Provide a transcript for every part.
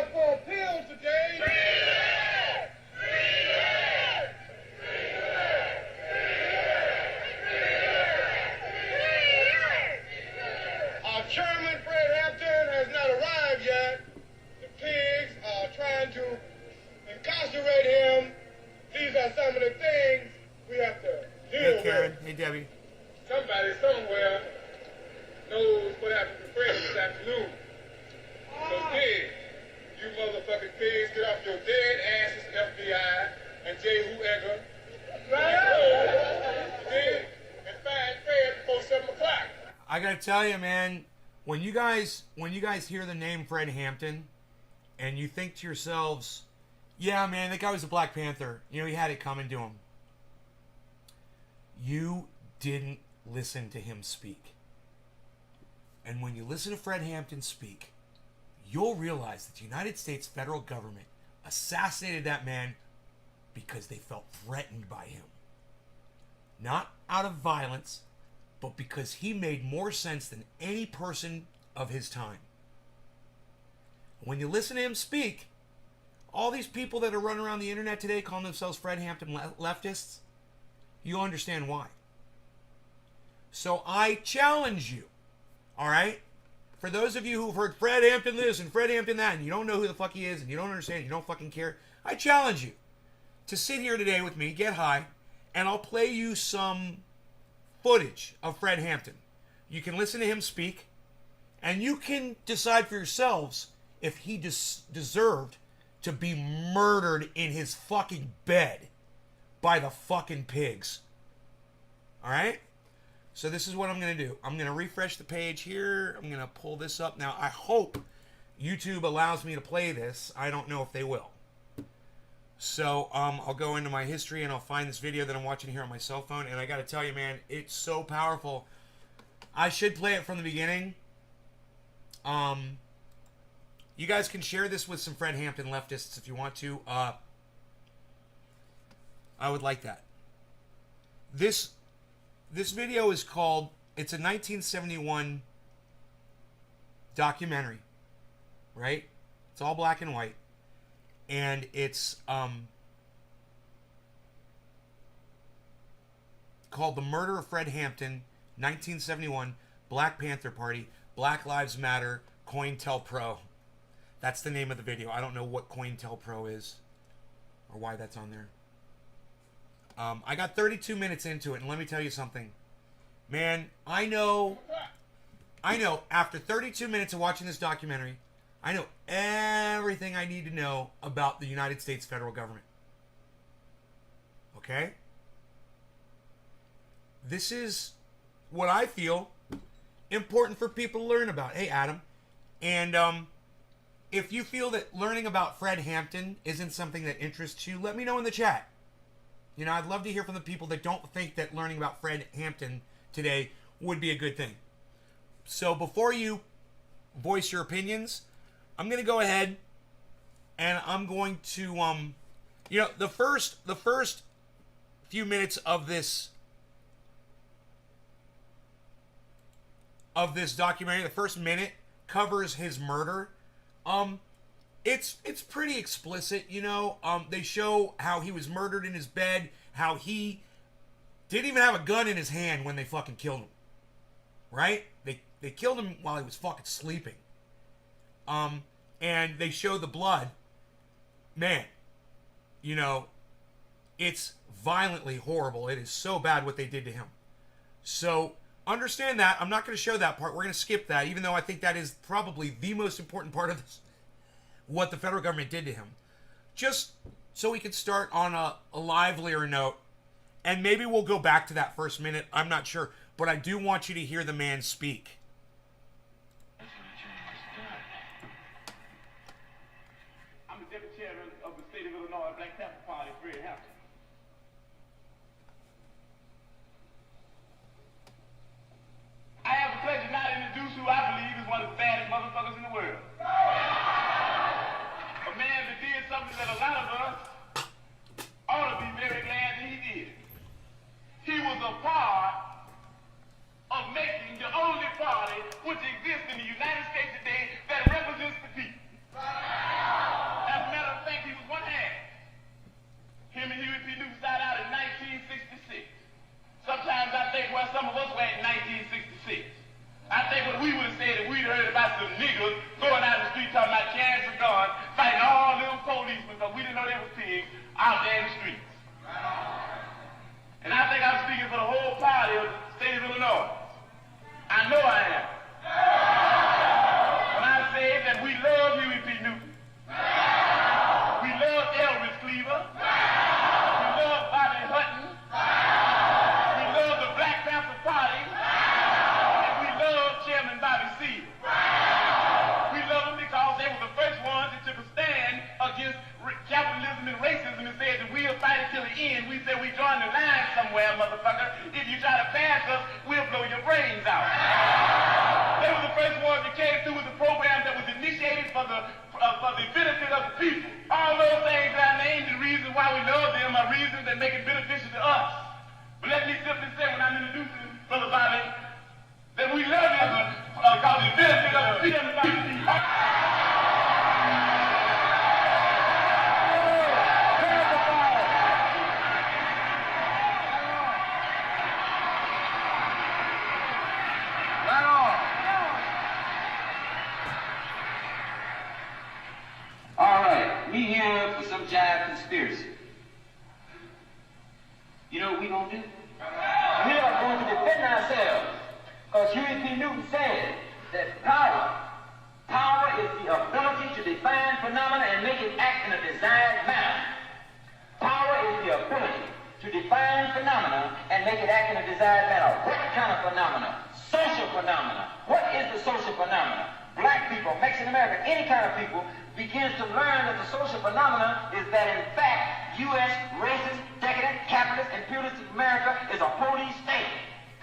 up for appeals today. Our chairman, Fred Hampton, has not arrived yet. The pigs are trying to incarcerate him. These are some of the things we have to deal Hey, Karen. with. Hey, Debbie. Somebody somewhere knows what happened to Fred this afternoon. So pigs, you motherfucking pigs, get off your dead asses, FBI and J. Who Edgar. And find Fred before 7 o'clock. I gotta tell you, man, when you guys hear the name Fred Hampton, and you think to yourselves, yeah, man, that guy was a Black Panther. You know, he had it coming to him. You didn't listen to him speak. And when you listen to Fred Hampton speak, you'll realize that the United States federal government assassinated that man because they felt threatened by him. Not out of violence, but because he made more sense than any person of his time. When you listen to him speak, all these people that are running around the internet today calling themselves Fred Hampton leftists, you'll understand why. So I challenge you, all right? For those of you who've heard Fred Hampton this and Fred Hampton that, and you don't know who the fuck he is, and you don't understand, you don't fucking care, I challenge you to sit here today with me, get high, and I'll play you some footage of Fred Hampton. You can listen to him speak, and you can decide for yourselves if he deserved to be murdered in his fucking bed by the fucking pigs. All right? So this is what I'm going to do. I'm going to refresh the page here. I'm going to pull this up. Now, I hope YouTube allows me to play this. I don't know if they will. So I'll go into my history and I'll find this video that I'm watching here on my cell phone. And I got to tell you, man, it's so powerful. I should play it from the beginning. You guys can share this with some Fred Hampton leftists if you want to. I would like that. This video is called, it's a 1971 documentary, right? It's all black and white. And it's called The Murder of Fred Hampton, 1971, Black Panther Party, Black Lives Matter, COINTELPRO. That's the name of the video. I don't know what COINTELPRO is or why that's on there. I got 32 minutes into it, and let me tell you something. Man, I know, after 32 minutes of watching this documentary, I know everything I need to know about the United States federal government. Okay? This is what I feel important for people to learn about. Hey, Adam. And if you feel that learning about Fred Hampton isn't something that interests you, let me know in the chat. You know, I'd love to hear from the people that don't think that learning about Fred Hampton today would be a good thing. So before you voice your opinions, I'm going to go ahead and I'm going to, you know, the first few minutes of this documentary, the first minute covers his murder. It's pretty explicit, you know. They show how he was murdered in his bed, how he didn't even have a gun in his hand when they fucking killed him. Right? They killed him while he was fucking sleeping. And they show the blood. Man, you know, it's violently horrible. It is so bad what they did to him. So understand that. I'm not going to show that part. We're going to skip that, even though I think that is probably the most important part of this, what the federal government did to him. Just so we can start on a livelier note, and maybe we'll go back to that first minute. I'm not sure, but I do want you to hear the man speak. I'm the deputy chairman of the state of Illinois Black Panther Party, Fred Hampton. I have the pleasure now to introduce who I believe is one of the baddest motherfuckers in the world. A man that did something that a lot of us ought to be very glad that he did. He was a part of making the only party which exists in the United States today that represents the people. for the benefit of the people. All those things that I named, the reason why we love them are reasons that make it beneficial to us. But let me simply say, when I'm introducing Brother Bobby, that we love him because the benefit of the people. We here for some jive conspiracy. You know what we gonna do? We are going to defend ourselves. Because Huey P. Newton said that power is the ability to define phenomena and make it act in a desired manner. Power is the ability to define phenomena and make it act in a desired manner. What kind of phenomena? Social phenomena. What is the social phenomena? Black people, Mexican American, any kind of people begins to learn that the social phenomena is that in fact U.S. racist, decadent, capitalist, imperialistic America is a police state.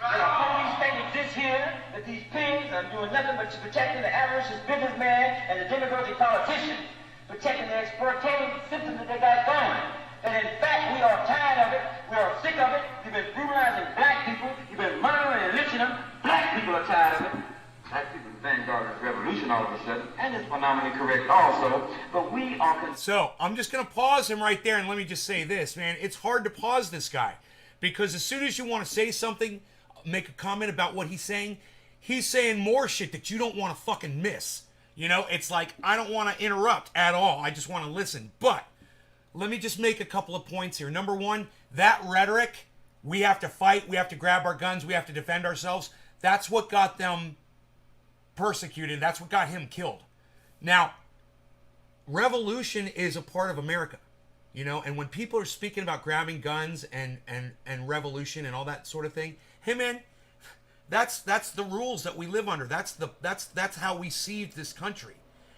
That a police state exists here, that these pigs are doing nothing but protecting the avaricious businessman and the demagogic politicians, protecting the exploitative systems that they got going. And in fact, we are tired of it, we are sick of it. You've been brutalizing black people, you've been murdering and lynching them. Black people are tired of it. Black people vanguard this revolution all of a sudden, and it's phenomenally correct also, but we are... So, I'm just going to pause him right there, and let me just say this, man. It's hard to pause this guy, because as soon as you want to say something, make a comment about what he's saying more shit that you don't want to fucking miss. You know, it's like, I don't want to interrupt at all. I just want to listen. But, let me just make a couple of points here. Number one, that rhetoric, we have to fight, we have to grab our guns, we have to defend ourselves, that's what got them persecuted. That's what got him killed. Now, revolution is a part of America, you know, and when people are speaking about grabbing guns and revolution and all that sort of thing, hey man, that's the rules that we live under. That's how we seized this country.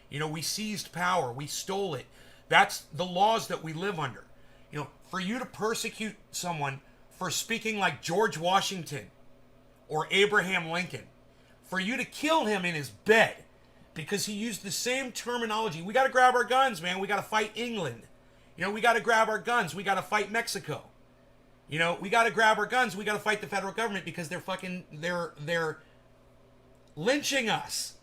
You know, we seized power, we stole it. That's the laws that we live under. You know, for you to persecute someone for speaking like George Washington or Abraham Lincoln, for you to kill him in his bed because he used the same terminology. We got to grab our guns, man. We got to fight England. You know, we got to grab our guns. We got to fight Mexico. You know, we got to grab our guns. We got to fight the federal government because they're lynching us.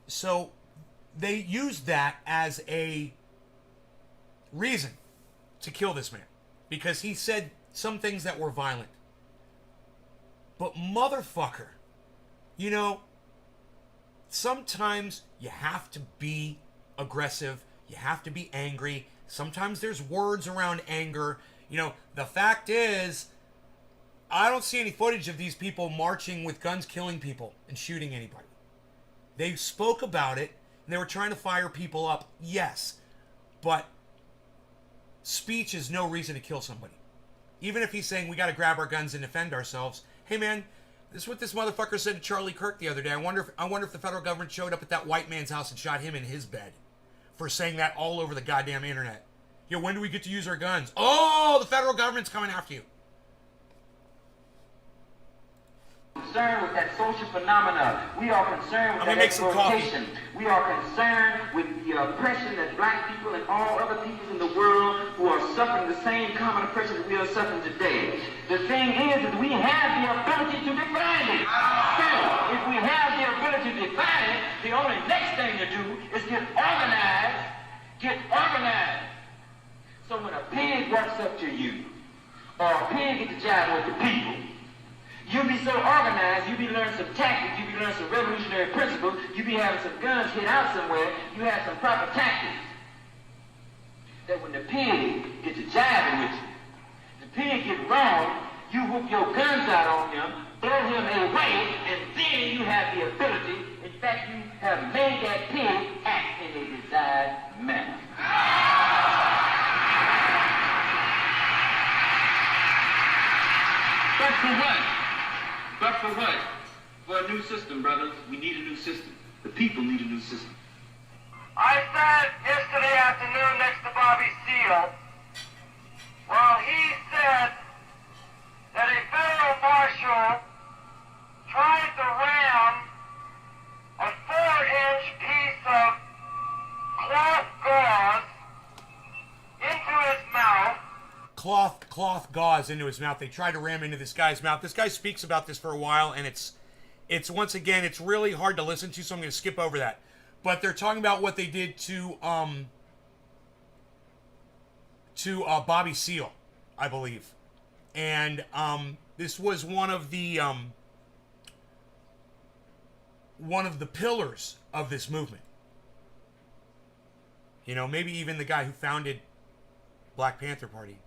So they used that as a reason to kill this man because he said some things that were violent. But motherfucker, you know, sometimes you have to be aggressive. You have to be angry. Sometimes there's words around anger. You know, the fact is, I don't see any footage of these people marching with guns, killing people, and shooting anybody. They spoke about it, and they were trying to fire people up, yes. But speech is no reason to kill somebody. Even if he's saying we got to grab our guns and defend ourselves. Hey man, this is what this motherfucker said to Charlie Kirk the other day. I wonder if the federal government showed up at that white man's house and shot him in his bed for saying that all over the goddamn internet. Yeah, when do we get to use our guns? Oh, the federal government's coming after you. Concerned with that social phenomena. We are concerned with that exploitation. We are concerned with the oppression that black people and all other people in the world who are suffering the same common oppression that we are suffering today. The thing is that we have the ability to define it. So, if we have the ability to define it, the only next thing to do is get organized. Get organized. So when a pig walks up to you, or a pig gets to jive with the people, you'll be so organized, you'll be learning some tactics, you'll be learning some revolutionary principles, you'll be having some guns hid out somewhere, you have some proper tactics. That when the pig gets to jiving with you, the pig gets wrong, you whoop your guns out on him, blow him away, and then you have the ability, in fact you have made that pig act in a desired manner. But for what? But for what? For a new system, brothers. We need a new system. The people need a new system. I sat yesterday afternoon next to Bobby Seale while he said that a federal marshal tried to cloth gauze into his mouth. They tried to ram into this guy's mouth. This guy speaks about this for a while, and it's once again, it's really hard to listen to, so I'm going to skip over that. But they're talking about what they did to Bobby Seale, I believe. And this was one of the pillars of this movement. You know, maybe even the guy who founded Black Panther Party.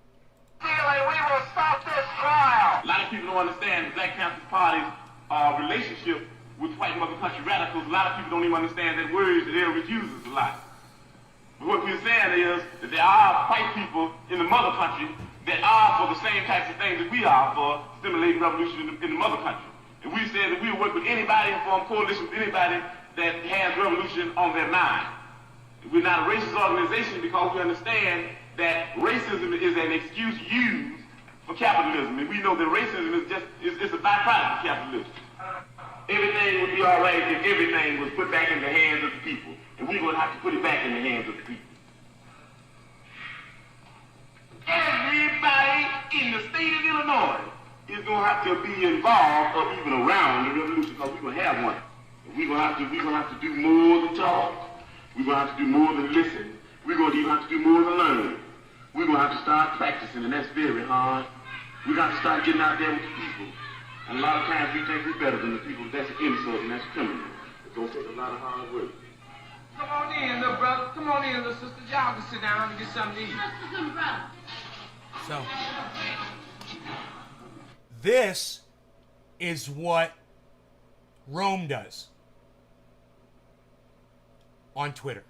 We will stop this trial. A lot of people don't understand the Black Panther Party's relationship with white mother country radicals. A lot of people don't even understand that word that Elvis uses a lot. But what we're saying is that there are white people in the mother country that are for the same types of things that we are for stimulating revolution in the mother country. And we said that we will work with anybody and form coalition with anybody that has revolution on their mind. We're not a racist organization because we understand that racism is an excuse used for capitalism. And we know that racism is a byproduct of capitalism. Everything would be all right if everything was put back in the hands of the people. And we're going to have to put it back in the hands of the people. Everybody in the state of Illinois is going to have to be involved or even around the revolution because we're going to have one. We're going to have to do more than talk. We're going to have to do more than listen. We're going to even have to do more than learn. We're going to have to start practicing, and that's very hard. We've got to start getting out there with the people. And a lot of times we think we're better than the people. That's an insult and that's criminal. It's going to take a lot of hard work. Come on in, little brother. Come on in, little sister. Y'all can sit down and get something to eat. So, this is what Rome does on Twitter.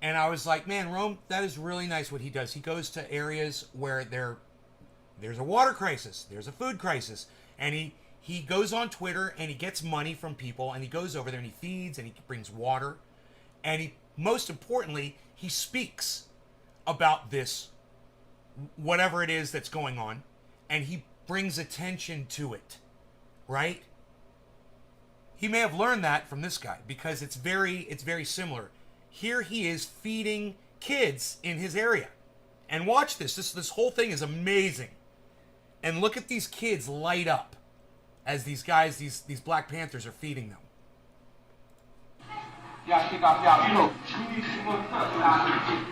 And I was like, man, Rome, that is really nice what he does. He goes to areas where there's a water crisis, there's a food crisis, and he goes on Twitter and he gets money from people, and he goes over there and he feeds and he brings water, and he, most importantly, he speaks about this, whatever it is that's going on, and he brings attention to it, right? He may have learned that from this guy because it's very similar. Here he is feeding kids in his area. And watch this. This whole thing is amazing. And look at these kids light up as these guys, these Black Panthers are feeding them. Y'all kick off y'all, you know. We need some more stuff out here.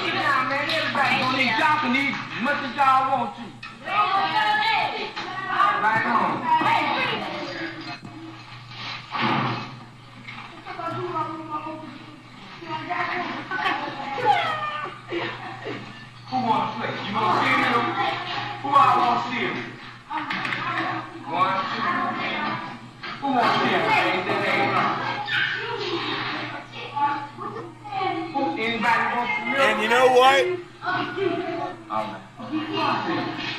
Sit down, man. Everybody gonna eat. Y'all can eat as much as y'all want to. Right on. Who wants to play? You want cereal? Who I want cereal? 1, 2. Who wants cereal? Anybody want cereal? And you know what?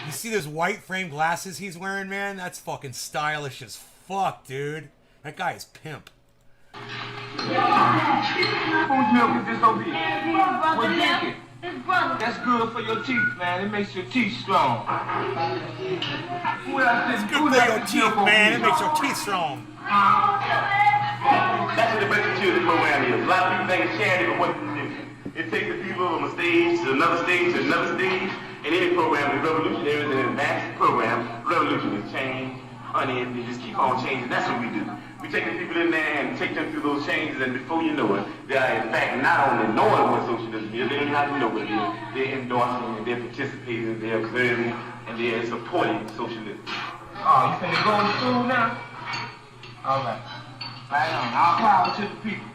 You see those white frame glasses he's wearing, man? That's fucking stylish as fuck, dude. That guy is pimp. Whose milk is this over here? What do you think? That's good for your teeth, man. It makes your teeth strong. It's good for your teeth, man. It makes your teeth strong. That's what the Breakfast Children program is. A lot of people think it's charity, but what it takes the people from a stage to another stage to another stage. And any program is revolutionary, is an advanced program. Revolution is change, honey, and they just keep on changing. That's what we do. We take the people in there and take them through those changes, and before you know it, they are in fact not only knowing what socialism is, they don't have to know what it is. They're endorsing and they're participating, they're observing, and they're supporting socialism. Oh, you finna go to school now? All right. Right on. All power to the people.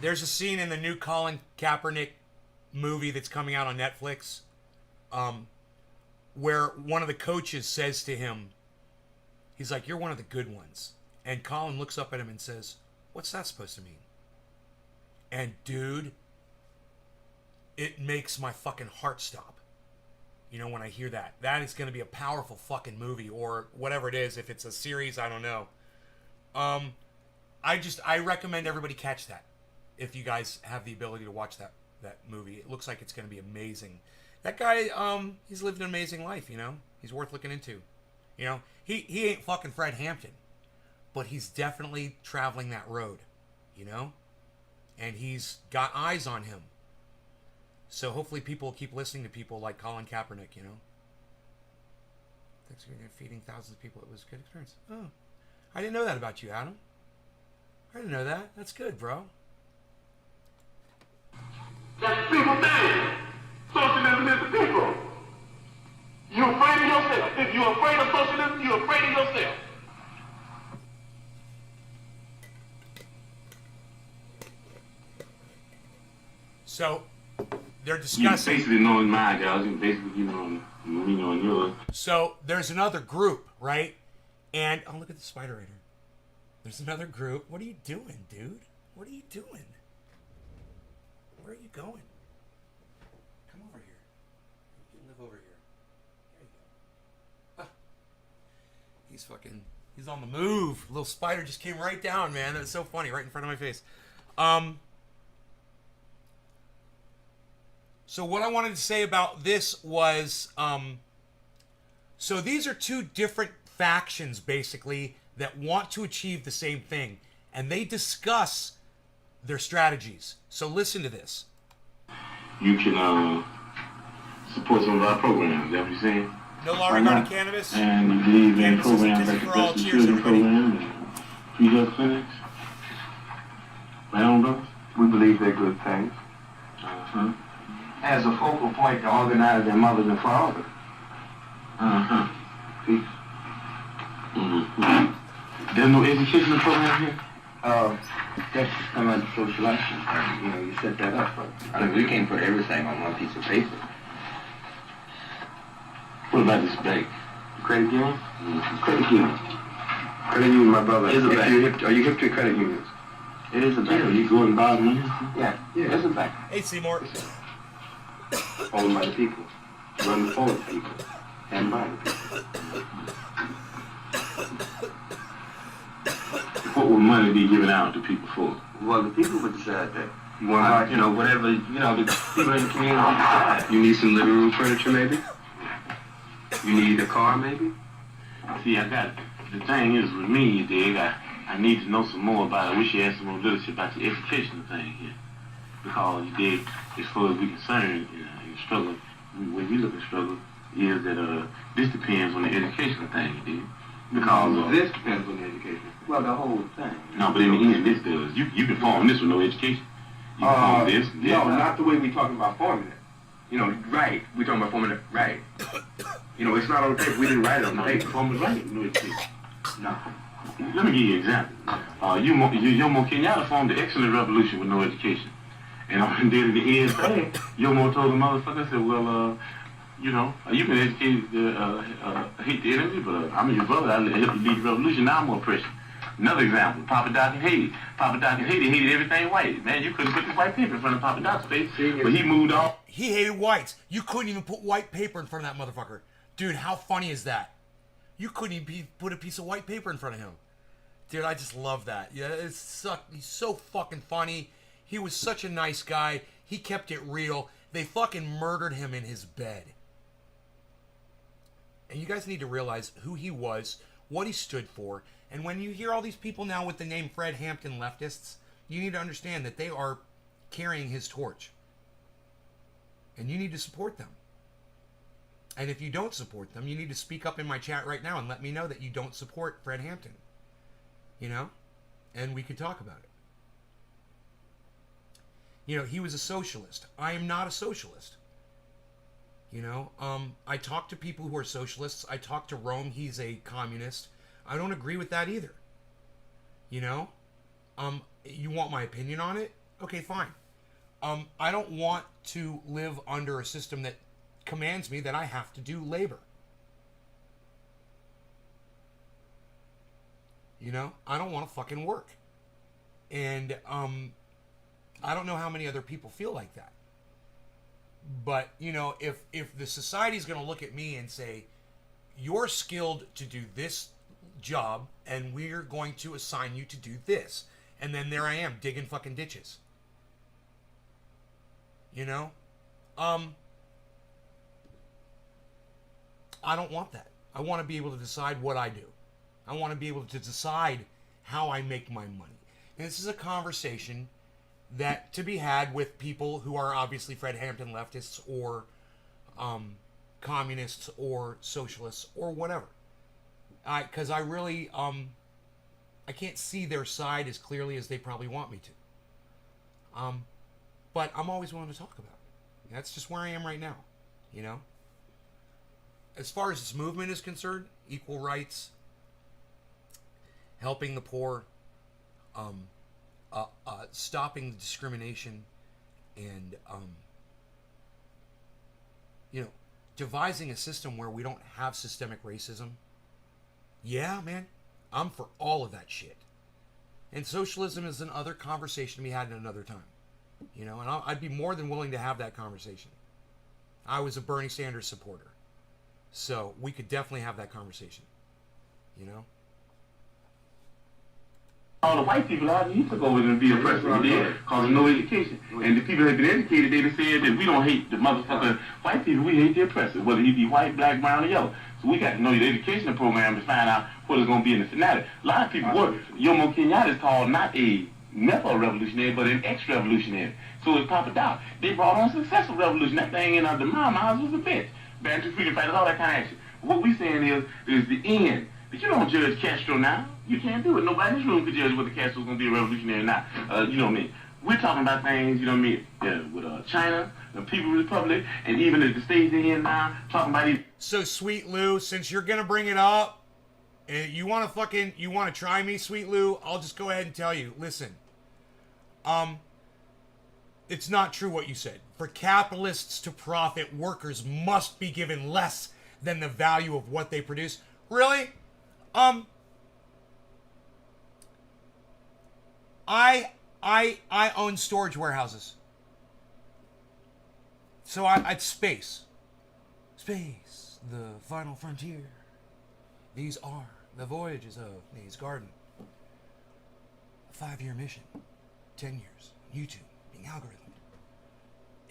There's a scene in the new Colin Kaepernick movie that's coming out on Netflix, where one of the coaches says to him, he's like, "You're one of the good ones." And Colin looks up at him and says, "What's that supposed to mean?" And dude, it makes my fucking heart stop. You know, when I hear that. That is going to be a powerful fucking movie, or whatever it is. If it's a series, I don't know. I recommend everybody catch that. If you guys have the ability to watch that movie. It looks like it's going to be amazing. That guy, he's lived an amazing life, you know? He's worth looking into. You know, he ain't fucking Fred Hampton. But he's definitely traveling that road, you know? And he's got eyes on him. So hopefully people will keep listening to people like Colin Kaepernick, you know. Thanks for feeding thousands of people. It was a good experience. Oh, I didn't know that about you, Adam. I didn't know that. That's good, bro. That's a simple thing. Socialism is the people. You're afraid of yourself. If you're afraid of socialism, you're afraid of yourself. So they're discussing. You basically knowing my ideology, basically you knowing yours. So there's another group, right? And oh, look at the spider right here. There's another group. What are you doing, dude? What are you doing? Where are you going? Come over here. You live over here. There you go. Ah. He's on the move. Little spider just came right down, man. That was so funny, right in front of my face. So what I wanted to say about this was, so these are two different factions, basically, that want to achieve the same thing. And they discuss their strategies. So listen to this. You can support some of our programs, is that what you're saying? No law regarding cannabis. And you believe in Cannabis is programs like for the all. Best Cheers, Children everybody. program and free health clinics. Right on, brothers? We believe they're good things. Uh-huh. As a focal point to organize their mothers and fathers. Uh-huh. Peace. Mm-hmm. There's no educational program here? That's come under social action. You know, you set that up. I mean, we can't put everything on one piece of paper. What about this bank? Credit union? Mm-hmm. Credit union. Credit union, my brother. Is a bank. Are you hip to credit unions? It is a bank. Yeah, you go and borrow money? Yeah, it's a bank. Hey, Seymour. Owned by the people. Run for the people. And by the people. What would money be given out to people for? Well, the people would decide that. You know, whatever, the people in the community decide. You need some living room furniture, maybe? You need a car, maybe? See, the thing is with me, Dig, I need to know some more about it. I wish you had some more literature about the educational thing here. Because, you dig, as far as we're concerned, in struggle, when we look at struggle, is that this depends on the educational thing, you dig? Because this depends on the education. Well, the whole thing. No, but in the end, this does. You can form this with no education. You can form this. No, not the way we're talking about forming it. Right. We're talking about forming it right. It's not on the paper. We didn't write it on the No, you paper. can form it right with no education. No. Let me give you an example. Yomo Kenyatta formed the excellent revolution with no education. And then at the end, Yomo told the motherfucker, said, well, you can educate, hate the enemy, but I'm your brother. I help you lead the revolution. Now I'm more oppression. Another example, Papa Doc and Haiti. Papa Doc and Haiti hated everything white. Man, you couldn't put this white paper in front of Papa Doc's face, but he moved on. He hated whites. You couldn't even put white paper in front of that motherfucker. Dude, how funny is that? You couldn't even put a piece of white paper in front of him. Dude, I just love that. Yeah, he's so fucking funny. He was such a nice guy. He kept it real. They fucking murdered him in his bed. And you guys need to realize who he was, what he stood for. And when you hear all these people now with the name Fred Hampton leftists, you need to understand that they are carrying his torch. And you need to support them. And if you don't support them, you need to speak up in my chat right now and let me know that you don't support Fred Hampton. And we could talk about it. He was a socialist. I am not a socialist. I talk to people who are socialists. I talk to Rome. He's a communist. I don't agree with that either. You want my opinion on it? Okay, fine. I don't want to live under a system that commands me that I have to do labor. I don't want to fucking work. And I don't know how many other people feel like that. But, if the society's going to look at me and say, you're skilled to do this job, and we're going to assign you to do this. And then there I am, digging fucking ditches. I don't want that. I want to be able to decide what I do. I want to be able to decide how I make my money. And this is a conversation that to be had with people who are obviously Fred Hampton leftists or communists or socialists or whatever. Because I really I can't see their side as clearly as they probably want me to. But I'm always willing to talk about it. That's just where I am right now, you know. As far as this movement is concerned, equal rights, helping the poor, stopping discrimination, and you know, devising a system where we don't have systemic racism. Yeah, man, I'm for all of that shit. And socialism is another conversation to be had in another time. You know, and I'd be more than willing to have that conversation. I was a Bernie Sanders supporter. So we could definitely have that conversation. You know? All the white people out here took over and be oppressed. We did, because of no education. And the people that have been educated, they said that we don't hate the motherfucking white people, we hate the oppressor, whether he be white, black, brown, or yellow. So we got to know the educational program to find out what is going to be in the finale. A lot of people work. Jomo Kenyatta is called not a method-revolutionary, but an ex-revolutionary. So it's Papa Doc. They brought on a successful revolution. That thing in the Mama was a bitch. Bantu freedom fighters, all that kind of action. What we saying is the end. But you don't judge Castro now. You can't do it. Nobody in this room could judge whether Castro's going to be a revolutionary or not. You know what I mean? We're talking about things, you know what I mean, with China, the People's Republic, and even at the stage they're in now, talking about these. So, Sweet Lou, since you're going to bring it up, you want to try me, Sweet Lou, I'll just go ahead and tell you. Listen, it's not true what you said. For capitalists to profit, workers must be given less than the value of what they produce. Really? I own storage warehouses. So I'd space, the final frontier. These are the voyages of Mae's Garden. A 5-year mission, 10 years, YouTube, being algorithm.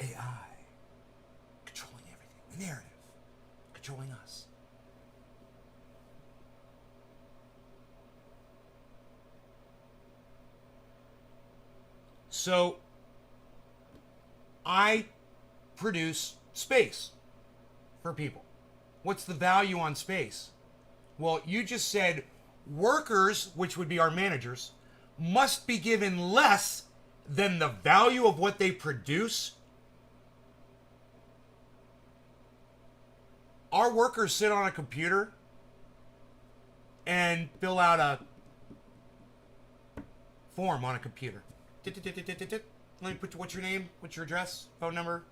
AI controlling everything. The narrative controlling us. So I produce space for people. What's the value on space? Well, you just said workers, which would be our managers, must be given less than the value of what they produce. Our workers sit on a computer and fill out a form on a computer. Let me put what's your name, what's your address, phone number,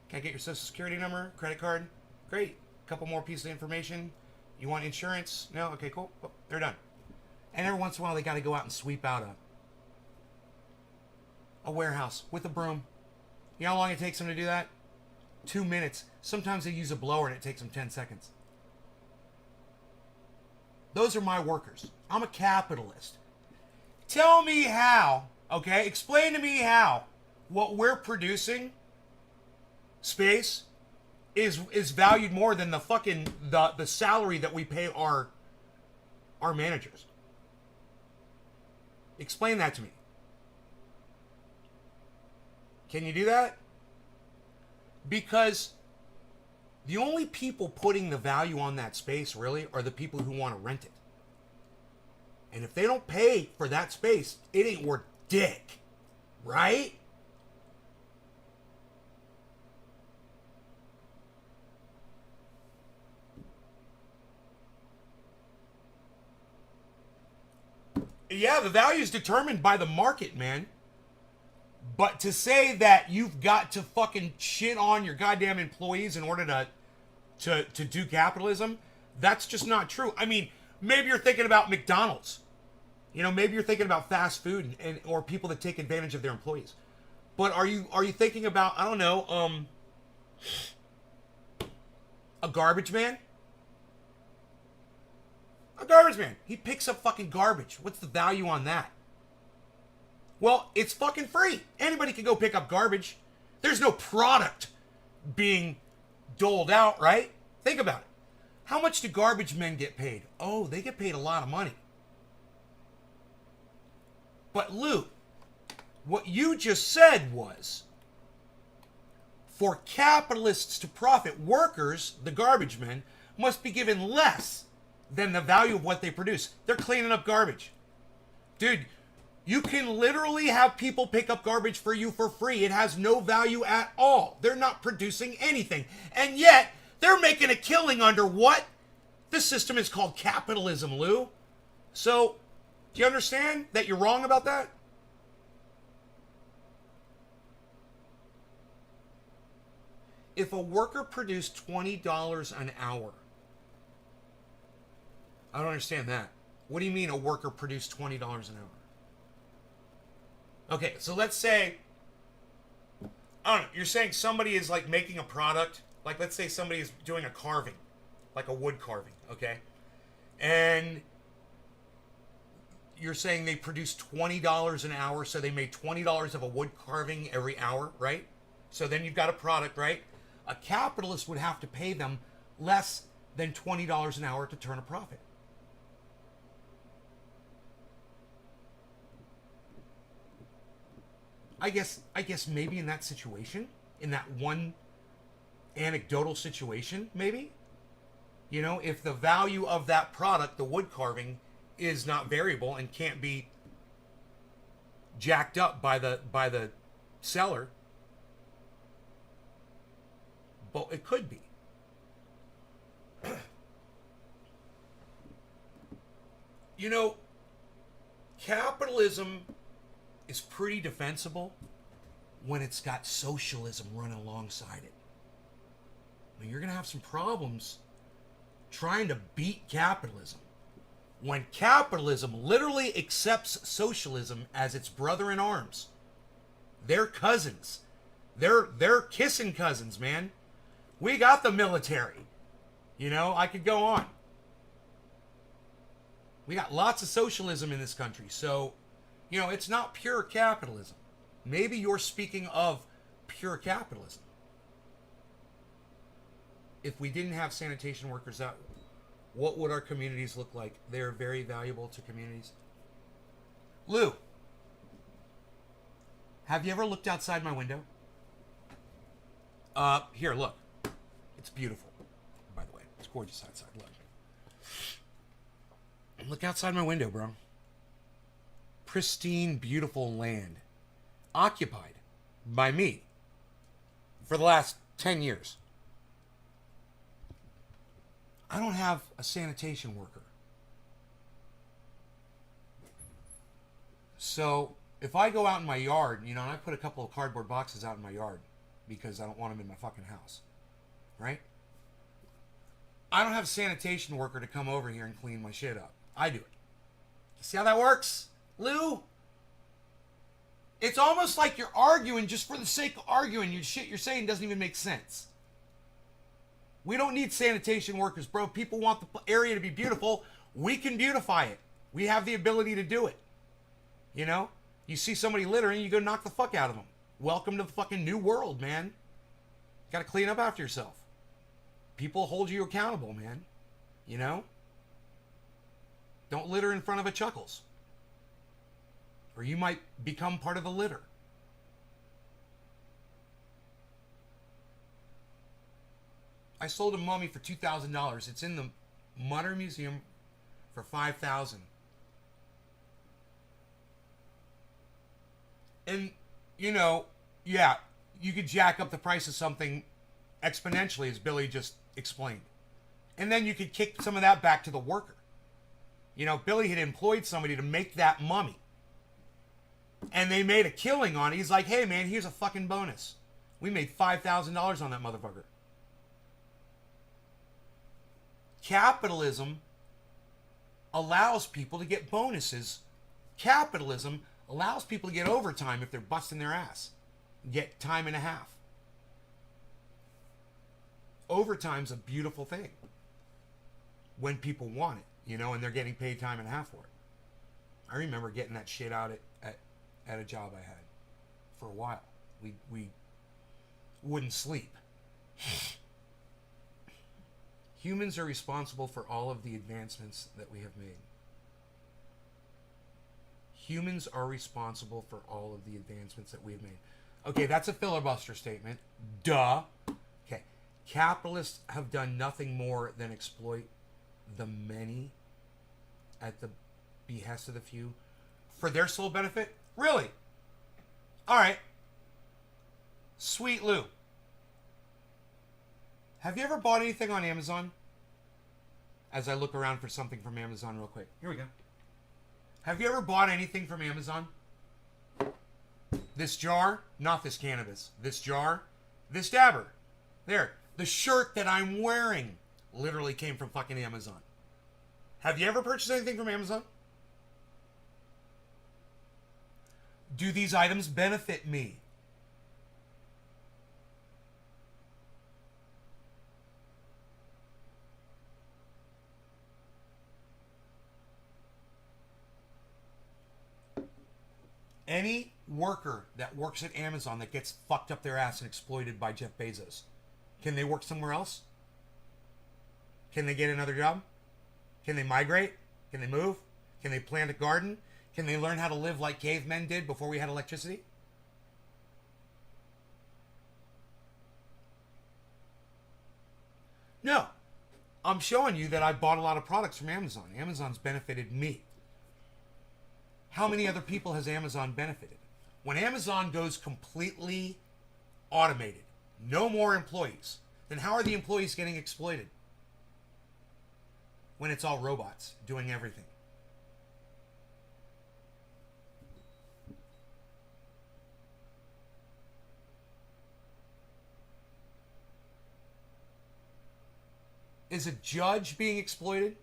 can I get your social security number, credit card? Great. A couple more pieces of information. You want insurance? No? Okay, cool. Oh, they're done. And every once in a while they got to go out and sweep out a warehouse with a broom. You know how long it takes them to do that? 2 minutes. Sometimes they use a blower and it takes them 10 seconds. Those are my workers. I'm a capitalist. Tell me how, okay? Explain to me how what we're producing, space, is valued more than the fucking the salary that we pay our managers. Explain that to me. Can you do that? Because the only people putting the value on that space really are the people who want to rent it. And if they don't pay for that space, it ain't worth dick. Right? Yeah, the value is determined by the market, man. But to say that you've got to fucking shit on your goddamn employees in order to do capitalism, that's just not true. I mean, maybe you're thinking about McDonald's. You know, maybe you're thinking about fast food and or people that take advantage of their employees. But are you thinking about, I don't know, a garbage man? A garbage man. He picks up fucking garbage. What's the value on that? Well, it's fucking free. Anybody can go pick up garbage. There's no product being doled out, right? Think about it. How much do garbage men get paid? Oh, they get paid a lot of money. But Lou, What you just said was, for capitalists to profit, workers, the garbage men, must be given less than the value of what they produce. They're cleaning up garbage. Dude, you can literally have people pick up garbage for you for free. It has no value at all. They're not producing anything. And yet, they're making a killing under what? This system is called capitalism, Lou. So, do you understand that you're wrong about that? If a worker produced $20 an hour, I don't understand that. What do you mean a worker produced $20 an hour? Okay, so let's say, I don't know, you're saying somebody is like making a product, like let's say somebody is doing a carving, like a wood carving, okay? And you're saying they produced $20 an hour, so they made $20 of a wood carving every hour, right? So then you've got a product, right? A capitalist would have to pay them less than $20 an hour to turn a profit. I guess maybe in that situation, in that one anecdotal situation, maybe, you know, if the value of that product, the wood carving, is not variable and can't be jacked up by the seller, but it could be. You know, capitalism is pretty defensible when it's got socialism running alongside it. I mean, you're going to have some problems trying to beat capitalism when capitalism literally accepts socialism as its brother in arms. They're cousins. They're kissing cousins, man. We got the military. You know, I could go on. We got lots of socialism in this country, so you know, it's not pure capitalism. Maybe you're speaking of pure capitalism. If we didn't have sanitation workers, what would our communities look like? They're very valuable to communities. Lou, have you ever looked outside my window? Here, look. It's beautiful, by the way. It's gorgeous outside. Look. Look outside my window, bro. Pristine, beautiful land, occupied by me for the last 10 years. I don't have a sanitation worker. So if I go out in my yard, you know, and I put a couple of cardboard boxes out in my yard because I don't want them in my fucking house, right? I don't have a sanitation worker to come over here and clean my shit up. I do it. You see how that works? Lou, it's almost like you're arguing just for the sake of arguing. Your shit you're saying doesn't even make sense. We don't need sanitation workers, bro. People want the area to be beautiful. We can beautify it. We have the ability to do it. You know? You see somebody littering, you go knock the fuck out of them. Welcome to the fucking new world, man. You gotta clean up after yourself. People hold you accountable, man. You know? Don't litter in front of a Chuckles. Or you might become part of the litter. I sold a mummy for $2,000. It's in the Modern Museum for $5,000. And, you know, yeah, you could jack up the price of something exponentially, as Billy just explained. And then you could kick some of that back to the worker. You know, Billy had employed somebody to make that mummy. And they made a killing on it. He's like, hey, man, here's a fucking bonus. We made $5,000 on that motherfucker. Capitalism allows people to get bonuses. Capitalism allows people to get overtime if they're busting their ass. Get time and a half. Overtime's a beautiful thing. When people want it, you know, and they're getting paid time and a half for it. I remember getting that shit out at a job I had for a while. We wouldn't sleep. Humans are responsible for all of the advancements that we have made. Humans are responsible for all of the advancements that we've made. Okay, that's a filibuster statement. Duh. Okay. Capitalists have done nothing more than exploit the many at the behest of the few for their sole benefit? Really? All right. Sweet Lou. Have you ever bought anything on Amazon? As I look around for something from Amazon real quick. Here we go. Have you ever bought anything from Amazon? This jar, not this cannabis. This jar, this dabber. There. The shirt that I'm wearing literally came from fucking Amazon. Have you ever purchased anything from Amazon? Do these items benefit me? Any worker that works at Amazon that gets fucked up their ass and exploited by Jeff Bezos, can they work somewhere else? Can they get another job? Can they migrate? Can they move? Can they plant a garden? Can they learn how to live like cavemen did before we had electricity? No. I'm showing you that I bought a lot of products from Amazon. Amazon's benefited me. How many other people has Amazon benefited? When Amazon goes completely automated, no more employees, then how are the employees getting exploited? When it's all robots doing everything. Is a judge being exploited?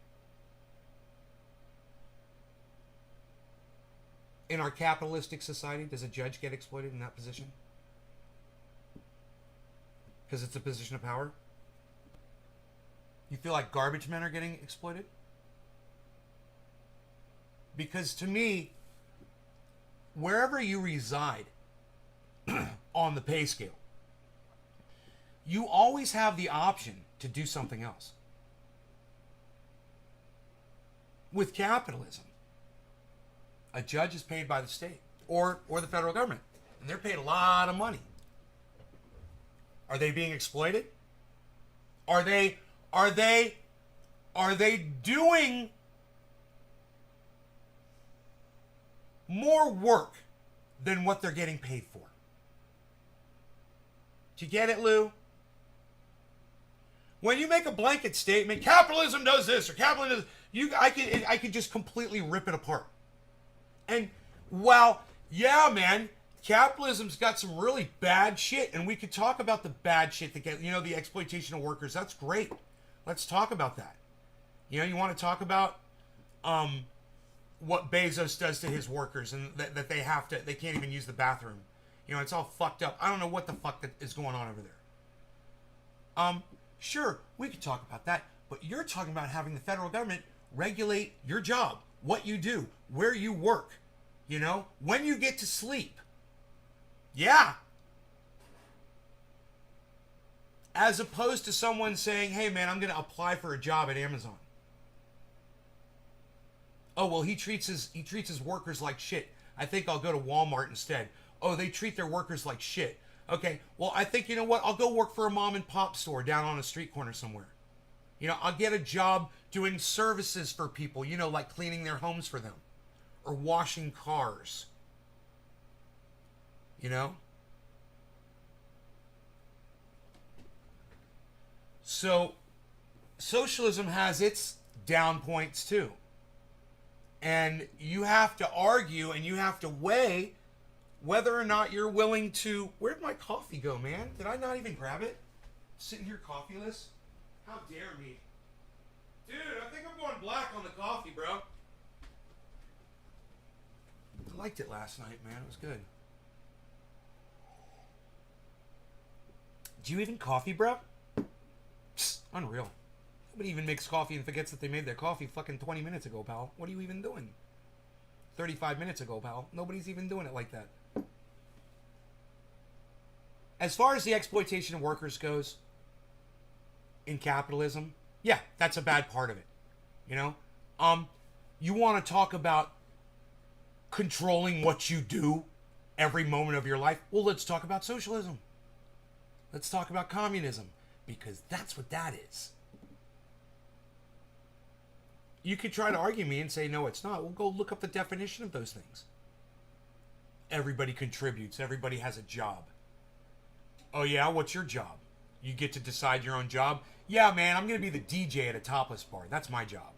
In our capitalistic society, does a judge get exploited in that position? Because it's a position of power? You feel like garbage men are getting exploited? Because to me, wherever you reside on the pay scale, you always have the option to do something else. With capitalism, a judge is paid by the state or the federal government, and they're paid a lot of money. Are they being exploited? Are they doing more work than what they're getting paid for? Did you get it, Lou? When you make a blanket statement, capitalism does this or capitalism does, I could just completely rip it apart. And while, yeah, man, capitalism's got some really bad shit, and we could talk about the bad shit that get, the exploitation of workers. That's great. Let's talk about that. You want to talk about what Bezos does to his workers and that they can't even use the bathroom. It's all fucked up. I don't know what the fuck that is going on over there. Sure, we could talk about that, but you're talking about having the federal government regulate your job, what you do, where you work, when you get to sleep. Yeah. As opposed to someone saying, hey man, I'm going to apply for a job at Amazon. Oh, well, he treats his workers like shit. I think I'll go to Walmart instead. Oh, they treat their workers like shit. Okay, well, I think, you know what? I'll go work for a mom and pop store down on a street corner somewhere. I'll get a job doing services for people, like cleaning their homes for them or washing cars. So socialism has its down points too. And you have to argue and you have to weigh whether or not you're willing to... Where'd my coffee go, man? Did I not even grab it? Sitting here coffeeless? How dare me? Dude, I think I'm going black on the coffee, bro. I liked it last night, man. It was good. Do you even coffee, bro? Psst, unreal. Nobody even makes coffee and forgets that they made their coffee fucking 20 minutes ago, pal. What are you even doing? 35 minutes ago, pal. Nobody's even doing it like that. As far as the exploitation of workers goes in capitalism, yeah, that's a bad part of it. You want to talk about controlling what you do every moment of your life? Well, let's talk about socialism. Let's talk about communism, because that's what that is. You could try to argue me and say, no, it's not. Well, go look up the definition of those things. Everybody contributes. Everybody has a job. Oh, yeah? What's your job? You get to decide your own job? Yeah, man, I'm going to be the DJ at a topless bar. That's my job.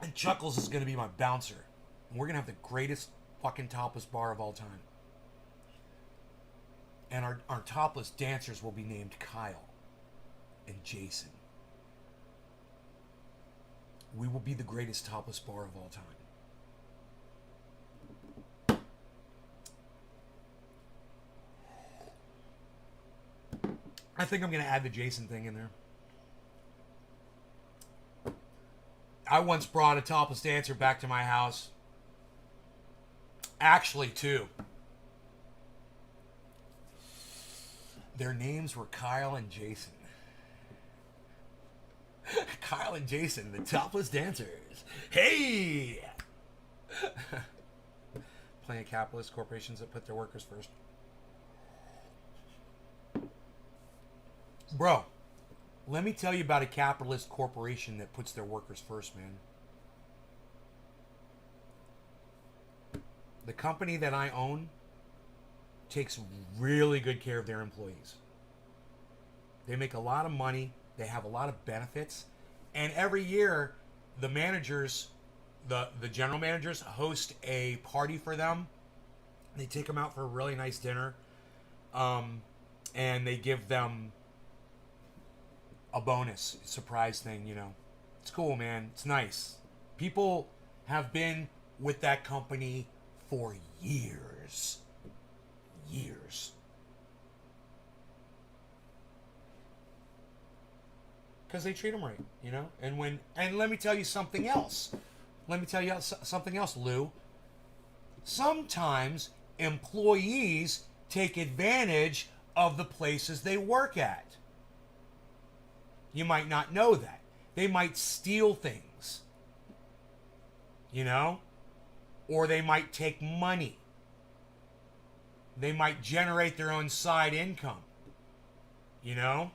And Chuckles is going to be my bouncer. And we're going to have the greatest fucking topless bar of all time. And our topless dancers will be named Kyle and Jason. We will be the greatest topless bar of all time. I think I'm going to add the Jason thing in there. I once brought a topless dancer back to my house. Actually, two. Their names were Kyle and Jason. Kyle and Jason, the topless dancers. Hey! Plenty of capitalist corporations that put their workers first. Bro, let me tell you about a capitalist corporation that puts their workers first, man. The company that I own takes really good care of their employees. They make a lot of money. They have a lot of benefits. And every year, the managers, the general managers, host a party for them. They take them out for a really nice dinner. And they give them a bonus surprise thing, you know. It's cool, man. It's nice. People have been with that company for years. Years. Because they treat them right, you know. And let me tell you something else. Let me tell you something else, Lou. Sometimes employees take advantage of the places they work at. You might not know that. They might steal things. You know? Or they might take money. They might generate their own side income. You know?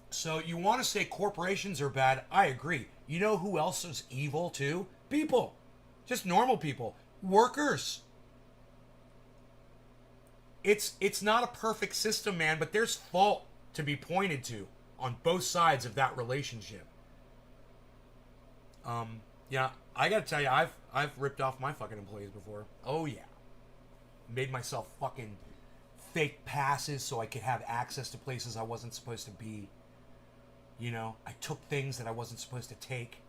So you want to say corporations are bad? I agree. You know who else is evil too? People. Just normal people. Workers. It's not a perfect system, man, but there's fault to be pointed to on both sides of that relationship. Yeah, I gotta tell you, I've ripped off my fucking employees before. Oh yeah. Made myself fucking fake passes so I could have access to places I wasn't supposed to be. You know, I took things that I wasn't supposed to take.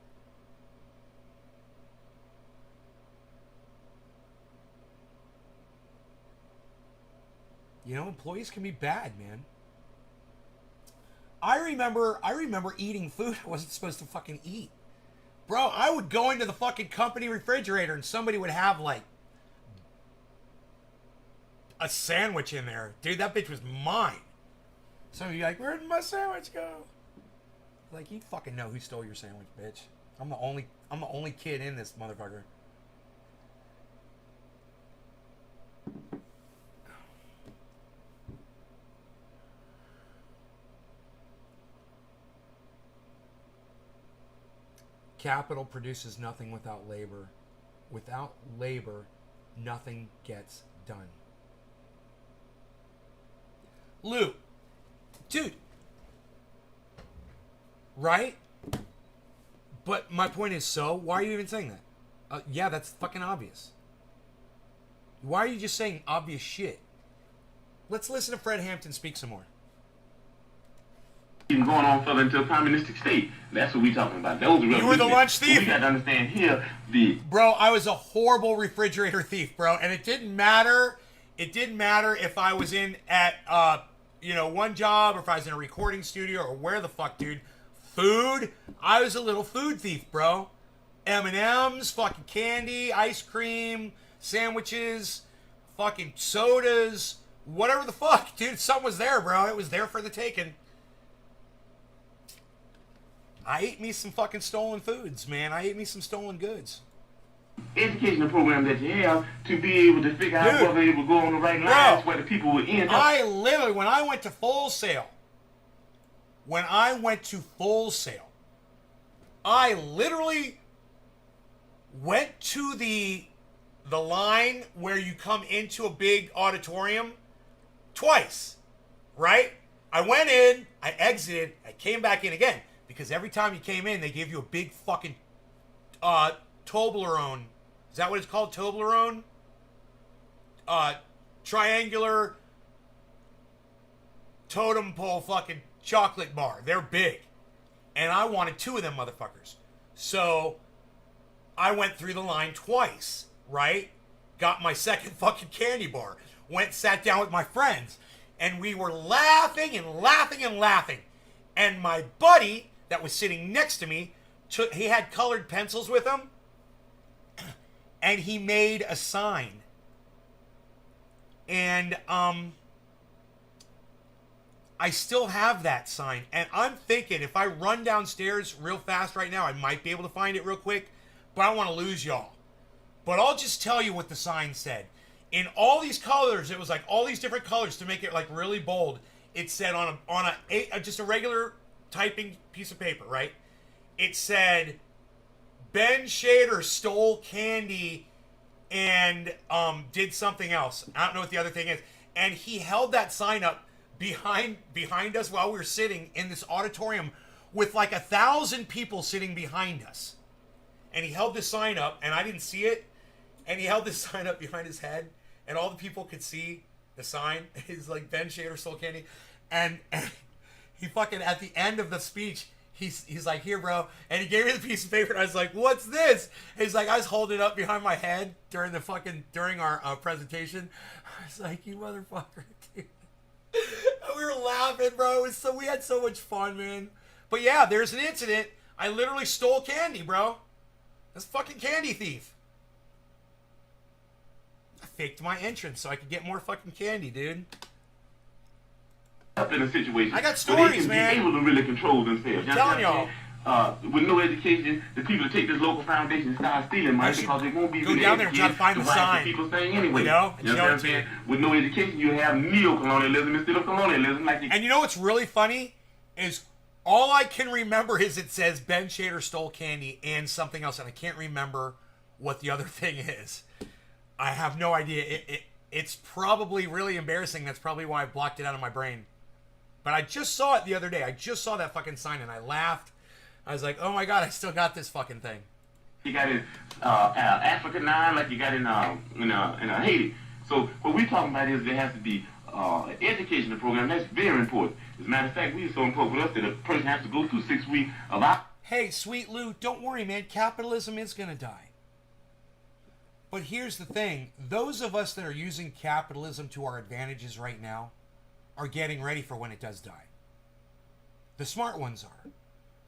You know, employees can be bad, man. I remember eating food I wasn't supposed to fucking eat. Bro, I would go into the fucking company refrigerator and somebody would have like a sandwich in there. Dude, that bitch was mine. Some of you like, where did my sandwich go? Like, you fucking know who stole your sandwich, bitch. I'm the only kid in this motherfucker. Capital produces nothing without labor. Without labor, nothing gets done. Lou, dude, right? But my point is, so why are you even saying that? Yeah, that's fucking obvious. Why are you just saying obvious shit? Let's listen to Fred Hampton speak some more. Even going on further into a communistic state. That's what we talking about. Those You were the lunch thief. We got to understand here Bro, I was a horrible refrigerator thief, bro, and it didn't matter. It didn't matter if I was in at one job or if I was in a recording studio or where the fuck, dude. Food. I was a little food thief, bro. M&M's, fucking candy, ice cream, sandwiches, fucking sodas, whatever the fuck, dude. Something was there, bro. It was there for the taking. I ate me some fucking stolen foods, man. I ate me some stolen goods. Educational program that you have to be able to figure out whether it will go on the right lines where the people will end up. I literally, when I went to Full Sail, I literally went to the line where you come into a big auditorium twice, right? I went in, I exited, I came back in again, because every time you came in, they gave you a big fucking Toblerone. Is that what it's called? Toblerone? Triangular totem pole fucking chocolate bar. They're big. And I wanted 2 of them motherfuckers. So I went through the line twice, right? Got my second fucking candy bar. Went, sat down with my friends. And we were laughing and laughing and laughing. And my buddy that was sitting next to me, he had colored pencils with him. And he made a sign. And I still have that sign. And I'm thinking if I run downstairs real fast right now, I might be able to find it real quick. But I don't want to lose y'all. But I'll just tell you what the sign said. In all these colors, it was like all these different colors to make it like really bold. It said on just a regular typing piece of paper, right? It said, Ben Shader stole candy and did something else. I don't know what the other thing is. And he held that sign up behind us while we were sitting in this auditorium with like 1,000 people sitting behind us. And he held this sign up, and I didn't see it. And he held this sign up behind his head, and all the people could see the sign. He's like, Ben Shader stole candy. And he fucking, at the end of the speech, he's like, here, bro. And he gave me the piece of paper, and I was like, what's this? And he's like, I was holding it up behind my head during our presentation. I was like, you motherfucker, dude. And we were laughing, bro. We had so much fun, man. But yeah, there's an incident. I literally stole candy, bro. That's a fucking candy thief. I faked my entrance so I could get more fucking candy, dude. Up in a situation I got stories, where they can be able to really control themselves. I'm telling y'all. With no education, the people that take this local foundation start stealing money because they won't be go really down there and try to find the sign. People saying anyway. You know what I'm saying? With no education, you have neo-colonialism instead of colonialism. And you know what's really funny is all I can remember is it says Ben Shader stole candy and something else, and I can't remember what the other thing is. I have no idea. It's probably really embarrassing. That's probably why I blocked it out of my brain. But I just saw it the other day. I just saw that fucking sign, and I laughed. I was like, oh my God, I still got this fucking thing. You got in Africa 9 like you got in Haiti. So what we're talking about is there has to be an educational program. That's very important. As a matter of fact, we are so important with us that a person has to go through 6 weeks of our... Hey, Sweet Lou, don't worry, man. Capitalism is going to die. But here's the thing. Those of us that are using capitalism to our advantages right now are getting ready for when it does die. The smart ones are.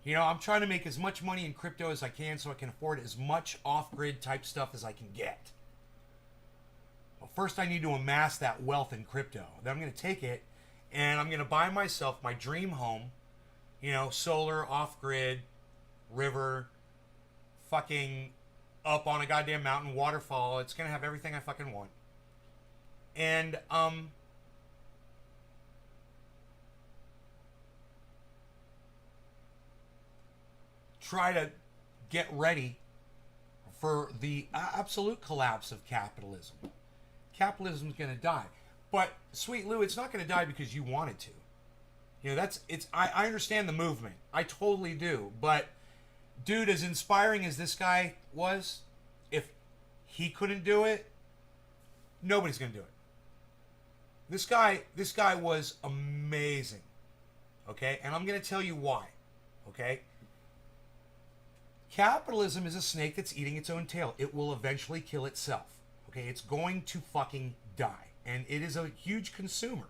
You know, I'm trying to make as much money in crypto as I can so I can afford as much off-grid type stuff as I can get. Well, first I need to amass that wealth in crypto. Then I'm going to take it and I'm going to buy myself my dream home. You know, solar, off-grid, river, fucking up on a goddamn mountain, waterfall. It's going to have everything I fucking want. And, try to get ready for the absolute collapse of capitalism. Capitalism's going to die. But, Sweet Lou, it's not going to die because you want it to. You know, I understand the movement. I totally do. But, dude, as inspiring as this guy was, if he couldn't do it, nobody's going to do it. This guy was amazing. Okay? And I'm going to tell you why. Okay? Capitalism is a snake that's eating its own tail. It will eventually kill itself. Okay? It's going to fucking die. And it is a huge consumer.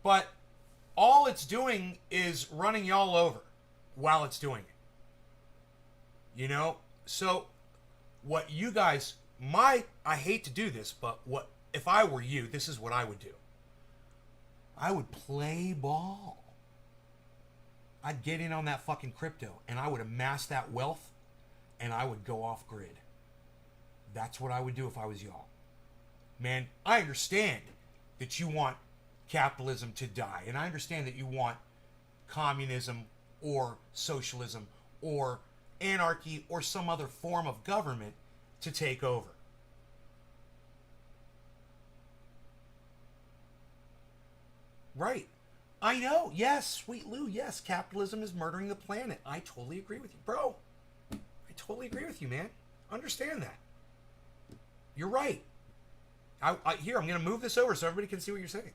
But all it's doing is running y'all over while it's doing it. You know? So, what you guys... I hate to do this, but if I were you, this is what I would do. I would play ball. I'd get in on that fucking crypto and I would amass that wealth and I would go off grid. That's what I would do if I was y'all. Man, I understand that you want capitalism to die, and I understand that you want communism or socialism or anarchy or some other form of government to take over. Right. I know. Yes, Sweet Lou. Yes, capitalism is murdering the planet. I totally agree with you, bro. I totally agree with you, man. Understand that. You're right. Here, I'm going to move this over so everybody can see what you're saying.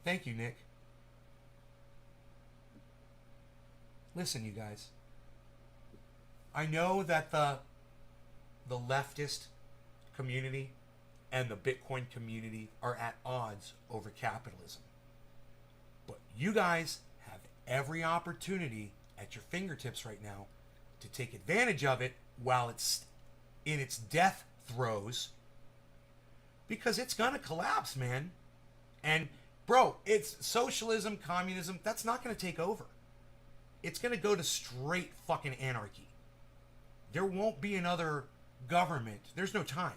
Thank you, Nick. Listen, you guys. I know that the leftist community and the Bitcoin community are at odds over capitalism. But you guys have every opportunity at your fingertips right now to take advantage of it while it's in its death throes, because it's gonna collapse, man. And bro, it's socialism, communism, that's not gonna take over. It's gonna go to straight fucking anarchy. There won't be another government. There's no time.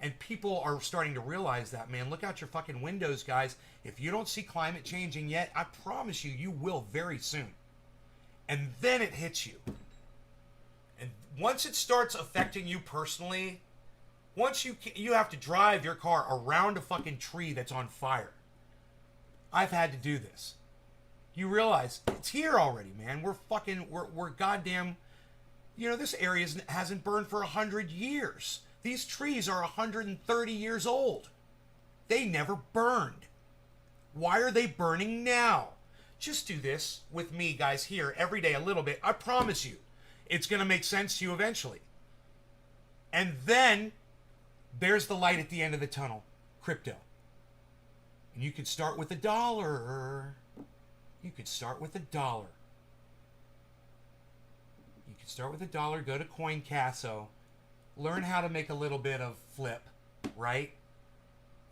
And people are starting to realize that, man. Look out your fucking windows, guys. If you don't see climate changing yet, I promise you, you will very soon. And then it hits you. And once it starts affecting you personally, once you have to drive your car around a fucking tree that's on fire. I've had to do this. You realize it's here already, man. We're goddamn, this area hasn't burned for 100 years. These trees are 130 years old. They never burned. Why are they burning now? Just do this with me, guys, here every day a little bit. I promise you, it's going to make sense to you eventually. And then there's the light at the end of the tunnel, crypto. And you could start with $1. You could start with $1. You could start with $1, go to CoinCasso, learn how to make a little bit of flip, right?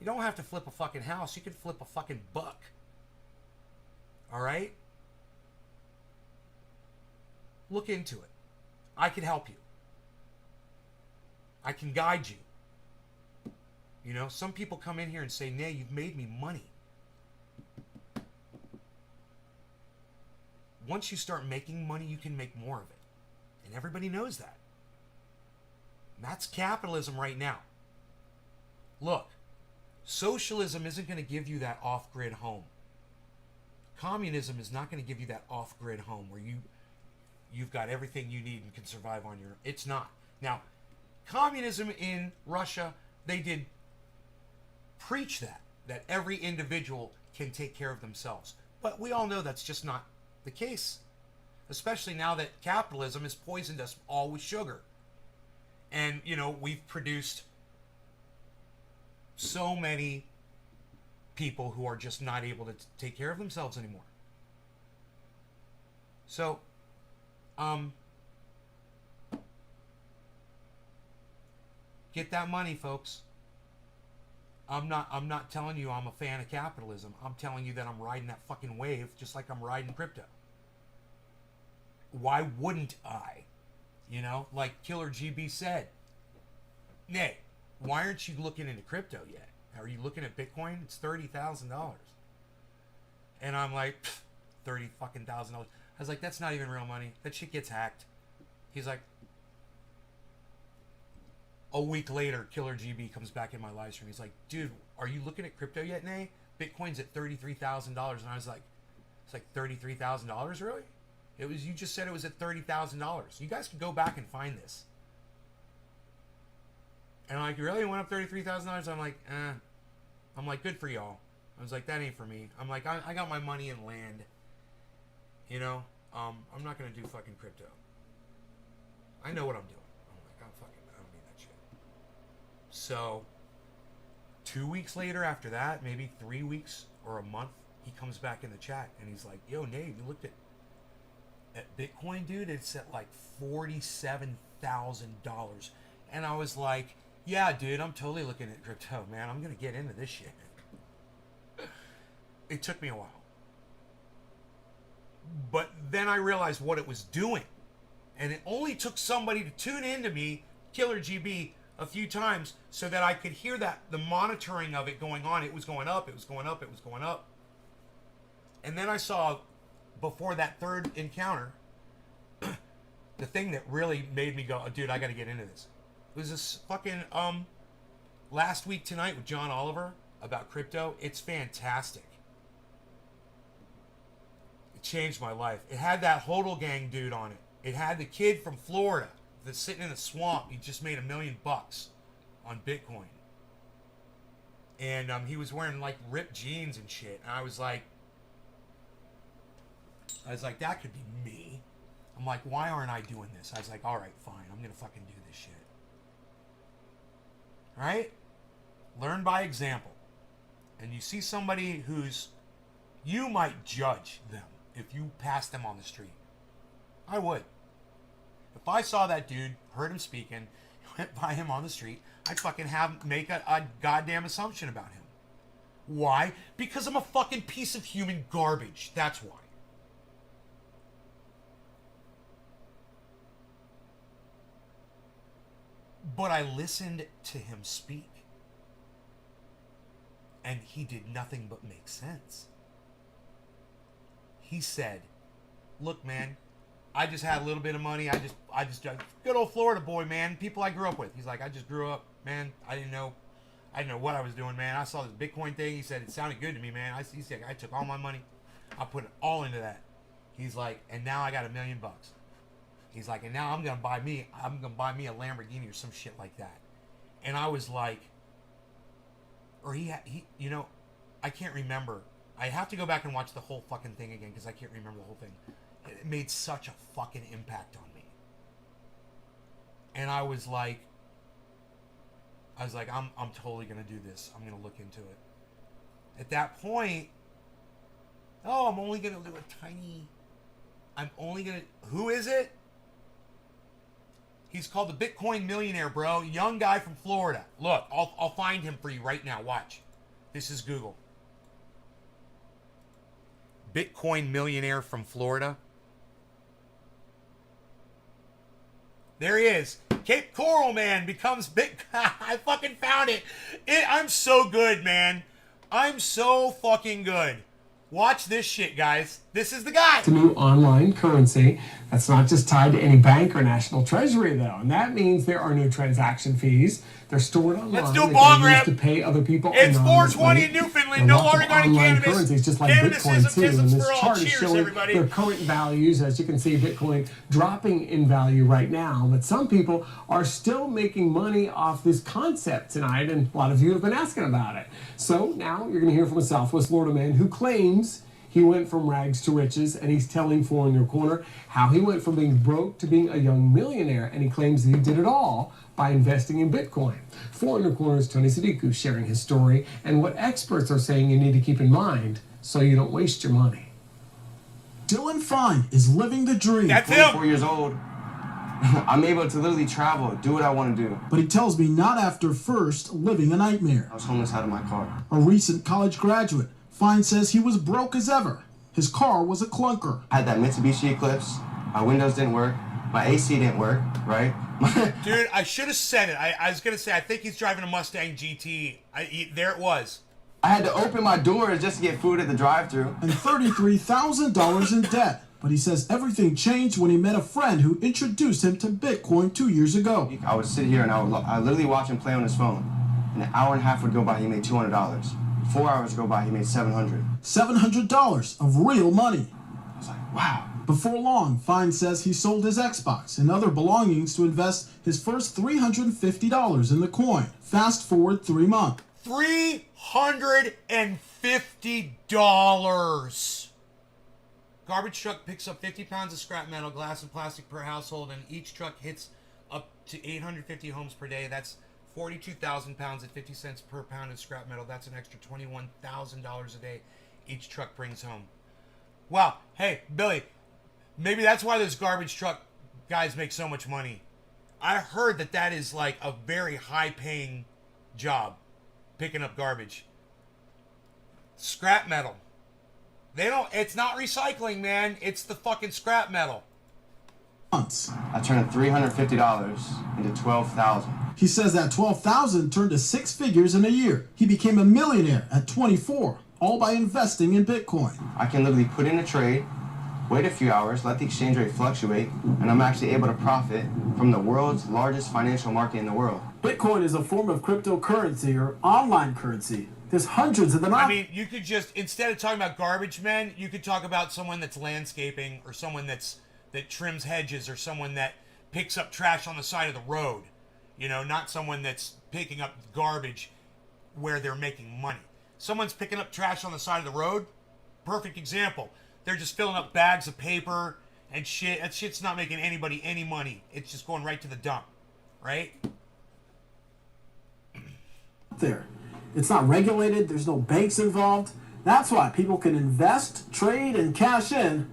You don't have to flip a fucking house. You can flip a fucking buck. All right? Look into it. I can help you. I can guide you. Some people come in here and say, "Nay, you've made me money." Once you start making money, you can make more of it. And everybody knows that. And that's capitalism right now. Look, socialism isn't going to give you that off-grid home. Communism is not going to give you that off-grid home where you've got everything you need and can survive on your own. It's not. Now, communism in Russia, they did preach that every individual can take care of themselves. But we all know that's just not the case. Especially now that capitalism has poisoned us all with sugar. And, we've produced so many people who are just not able to take care of themselves anymore. So, get that money, folks. I'm not telling you I'm a fan of capitalism. I'm telling you that I'm riding that fucking wave just like I'm riding crypto. Why wouldn't I? Like Killer GB said. Nay, why aren't you looking into crypto yet? Are you looking at Bitcoin? It's $30,000. And I'm like, $30,000. I was like, that's not even real money. That shit gets hacked. He's like, a week later, Killer GB comes back in my live stream. He's like, dude, are you looking at crypto yet, Nay? Bitcoin's at $33,000. And I was like, it's like $33,000, really? You just said it was at $30,000. You guys can go back and find this. And I'm like, really? It went up $33,000? I'm like, I'm like, good for y'all. I was like, that ain't for me. I'm like, I got my money in land. I'm not going to do fucking crypto. I know what I'm doing. I'm like, I don't need that shit. So, 2 weeks later after that, maybe 3 weeks or a month, he comes back in the chat and he's like, yo, Nate, you looked at Bitcoin, dude? It's at like $47,000. And I was like, yeah, dude, I'm totally looking at crypto, man. I'm going to get into this shit. It took me a while. But then I realized what it was doing. And it only took somebody to tune into me, Killer GB, a few times so that I could hear that, the monitoring of it going on. It was going up, it was going up, it was going up. And then I saw, before that third encounter, the thing that really made me go, oh, dude, I got to get into this. It was this fucking, last week tonight with John Oliver about crypto. It's fantastic. It changed my life. It had that Hodl Gang dude on it. It had the kid from Florida that's sitting in the swamp. He just made $1 million on Bitcoin. And he was wearing like ripped jeans and shit. And I was like, that could be me. I'm like, why aren't I doing this? I was like, all right, fine. I'm going to fucking do this shit. Right? Learn by example. And you see somebody who's, you might judge them if you pass them on the street. I would. If I saw that dude, heard him speaking, went by him on the street, I'd fucking make a goddamn assumption about him. Why? Because I'm a fucking piece of human garbage. That's why. But I listened to him speak. And he did nothing but make sense. He said, look, man, I just had a little bit of money. I just good old Florida boy, man. People I grew up with. He's like, I just grew up, man. I didn't know what I was doing, man. I saw this Bitcoin thing. He said it sounded good to me, man. He said I took all my money, I put it all into that. He's like, and now I got $1 million. He's like, and now I'm gonna buy me a Lamborghini or some shit like that. And I was like, or he, you know, I can't remember. I have to go back and watch the whole fucking thing again because I can't remember the whole thing. It made such a fucking impact on me. And I was like, I'm totally gonna do this. I'm gonna look into it. At that point, I'm only gonna do who is it? He's called the Bitcoin Millionaire, bro. Young guy from Florida. Look, I'll find him for you right now. Watch. This is Google. Bitcoin Millionaire from Florida. There he is. Cape Coral man becomes I fucking found it. I'm so good, man. I'm so fucking good. Watch this shit, guys. This is the guy. It's a new online currency that's not just tied to any bank or national treasury, though. And that means there are no transaction fees. They're stored online. Let's do a bong rip. To pay other people. It's 420 in Newfoundland. No longer going to cannabis. Currencies, just like Bitcoin, too. And this chart is showing their current values. As you can see, Bitcoin dropping in value right now. But some people are still making money off this concept tonight. And a lot of you have been asking about it. So now you're going to hear from a Southwest Florida man who claims he went from rags to riches, and he's telling Four in Your Corner how he went from being broke to being a young millionaire, and he claims that he did it all by investing in Bitcoin. Four in Your Corner's Tony Sadiku sharing his story and what experts are saying you need to keep in mind so you don't waste your money. Dylan Fine is living the dream. That's him. 24 years old. I'm able to literally travel, do what I want to do. But he tells me not after first living a nightmare. I was homeless out of my car. A recent college graduate, Fine says he was broke as ever. His car was a clunker. I had that Mitsubishi Eclipse. My windows didn't work. My AC didn't work, right? Dude, I should have said it. I was going to say, I think he's driving a Mustang GT. There it was. I had to open my doors just to get food at the drive-thru. And $33,000 in debt. But he says everything changed when he met a friend who introduced him to Bitcoin 2 years ago. I would sit here and I literally watch him play on his phone. And an hour and a half would go by, he made $200. 4 hours go by, he made $700. $700 of real money. I was like, wow. Before long, Fine says he sold his Xbox and other belongings to invest his first $350 in the coin. Fast forward 3 months. $350. Garbage truck picks up 50 pounds of scrap metal, glass, and plastic per household, and each truck hits up to 850 homes per day. That's 42,000 pounds at 50 cents per pound of scrap metal. That's an extra $21,000 a day each truck brings home. Wow. Hey, Billy, maybe that's why those garbage truck guys make so much money. I heard that is like a very high-paying job, picking up garbage. Scrap metal. They don't. It's not recycling, man. It's the fucking scrap metal. I turned $350 into $12,000. He says that $12,000 turned to 6 figures in a year. He became a millionaire at 24, all by investing in Bitcoin. I can literally put in a trade, wait a few hours, let the exchange rate fluctuate, and I'm actually able to profit from the world's largest financial market in the world. Bitcoin is a form of cryptocurrency or online currency. There's hundreds of them out. I mean, you could just, instead of talking about garbage men, you could talk about someone that's landscaping, or someone that trims hedges, or someone that picks up trash on the side of the road. You know, not someone that's picking up garbage where they're making money. Someone's picking up trash on the side of the road. Perfect example. They're just filling up bags of paper and shit. That shit's not making anybody any money. It's just going right to the dump, right? There. It's not regulated. There's no banks involved. That's why people can invest, trade, and cash in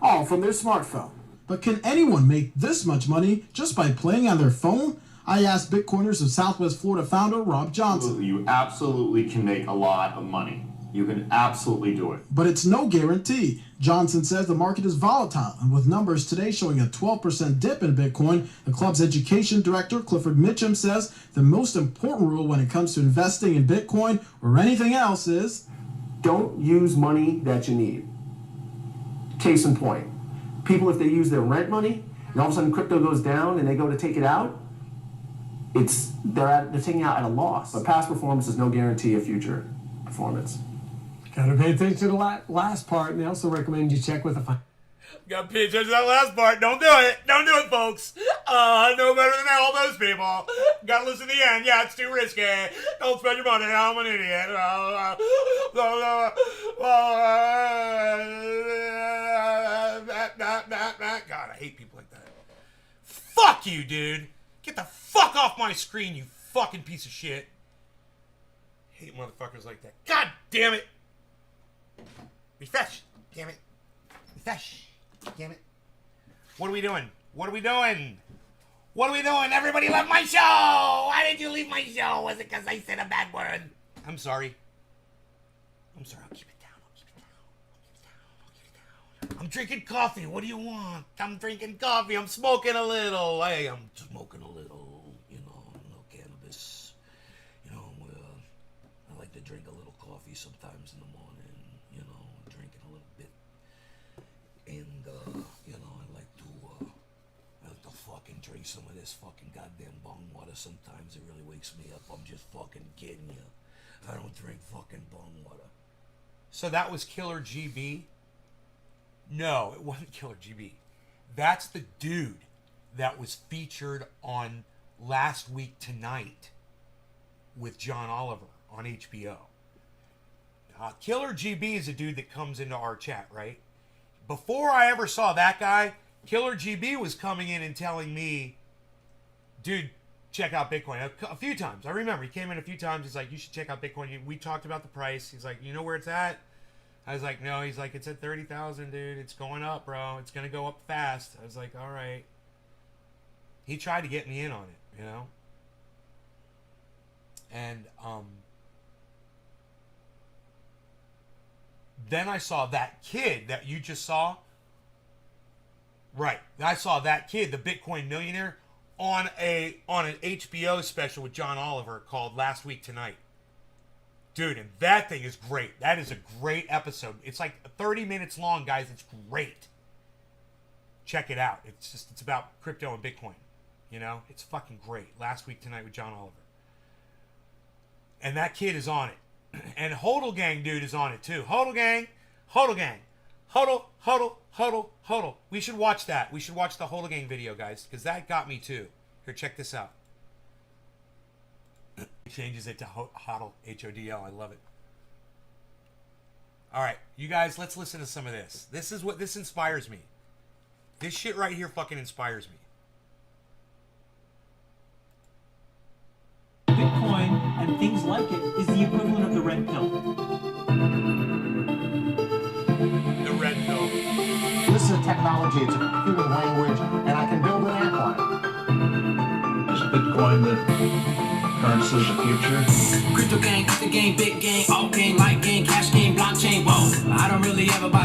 all from their smartphone. But can anyone make this much money just by playing on their phone? I asked Bitcoiners of Southwest Florida founder Rob Johnson. You absolutely can make a lot of money. You can absolutely do it. But it's no guarantee. Johnson says the market is volatile, and with numbers today showing a 12% dip in Bitcoin, the club's education director, Clifford Mitchum, says the most important rule when it comes to investing in Bitcoin or anything else is Don't use money that you need. Case in point, people, if they use their rent money, and all of a sudden crypto goes down and they go to take it out, they're taking it out at a loss. But past performance is no guarantee of future performance. Gotta pay attention to the last part, and they also recommend you check with a Gotta pay attention to that last part. Don't do it. Don't do it, folks. I know better than all those people. Gotta listen to the end. Yeah, it's too risky. Don't spend your money. I'm an idiot. God, I hate people like that. Fuck you, dude. Get the fuck off my screen, you fucking piece of shit. Hate motherfuckers like that. God damn it. Refresh. Damn it. Refresh. Damn it. What are we doing? What are we doing? What are we doing? Everybody left my show! Why did you leave my show? Was it because I said a bad word? I'm sorry. I'm sorry. I'll keep it down. I'll keep it down. I'll keep it down. I'm drinking coffee. What do you want? I'm drinking coffee. I'm smoking a little. Hey, I'm smoking a little. You know, cannabis. You know, I like to drink a little coffee sometimes in the morning. You know, drinking a little bit. And, you know, I like to fucking drink some of this fucking goddamn bong water sometimes. It really wakes me up. I'm just fucking kidding you. I don't drink fucking bong water. So that was Killer GB? No, it wasn't Killer GB. That's the dude that was featured on Last Week Tonight with John Oliver on HBO. Killer GB is a dude that comes into our chat, right? Before I ever saw that guy, Killer GB was coming in and telling me, dude, check out Bitcoin. A few times. I remember he came in a few times. He's like, you should check out Bitcoin. We talked about the price. He's like, you know where it's at? I was like, no. He's like, it's at 30,000, dude. It's going up, bro. It's going to go up fast. I was like, all right. He tried to get me in on it, you know? And, then I saw that kid that you just saw. Right. I saw that kid, the Bitcoin millionaire, on an HBO special with John Oliver called Last Week Tonight. Dude, and that thing is great. That is a great episode. It's like 30 minutes long, guys. It's great. Check it out. It's about crypto and Bitcoin. You know? It's fucking great. Last Week Tonight with John Oliver. And that kid is on it. And Hodl Gang dude is on it too. Hodl Gang. Hodl Gang. Hodl. We should watch that. We should watch the Hodl Gang video, guys, because that got me too. Here, check this out. He changes it to Hodl, H-O-D-L. I love it. All right, you guys, let's listen to some of this. This inspires me. This shit right here fucking inspires me. Bitcoin and things like it is the equivalent of the red pill. The red pill. This is a technology, it's a human language, and I can build an app on it. Is Bitcoin the currency of the future? Crypto gang, crypto gang, big gang, alt gang, light gang, cash gang, blockchain, whoa. I don't really ever buy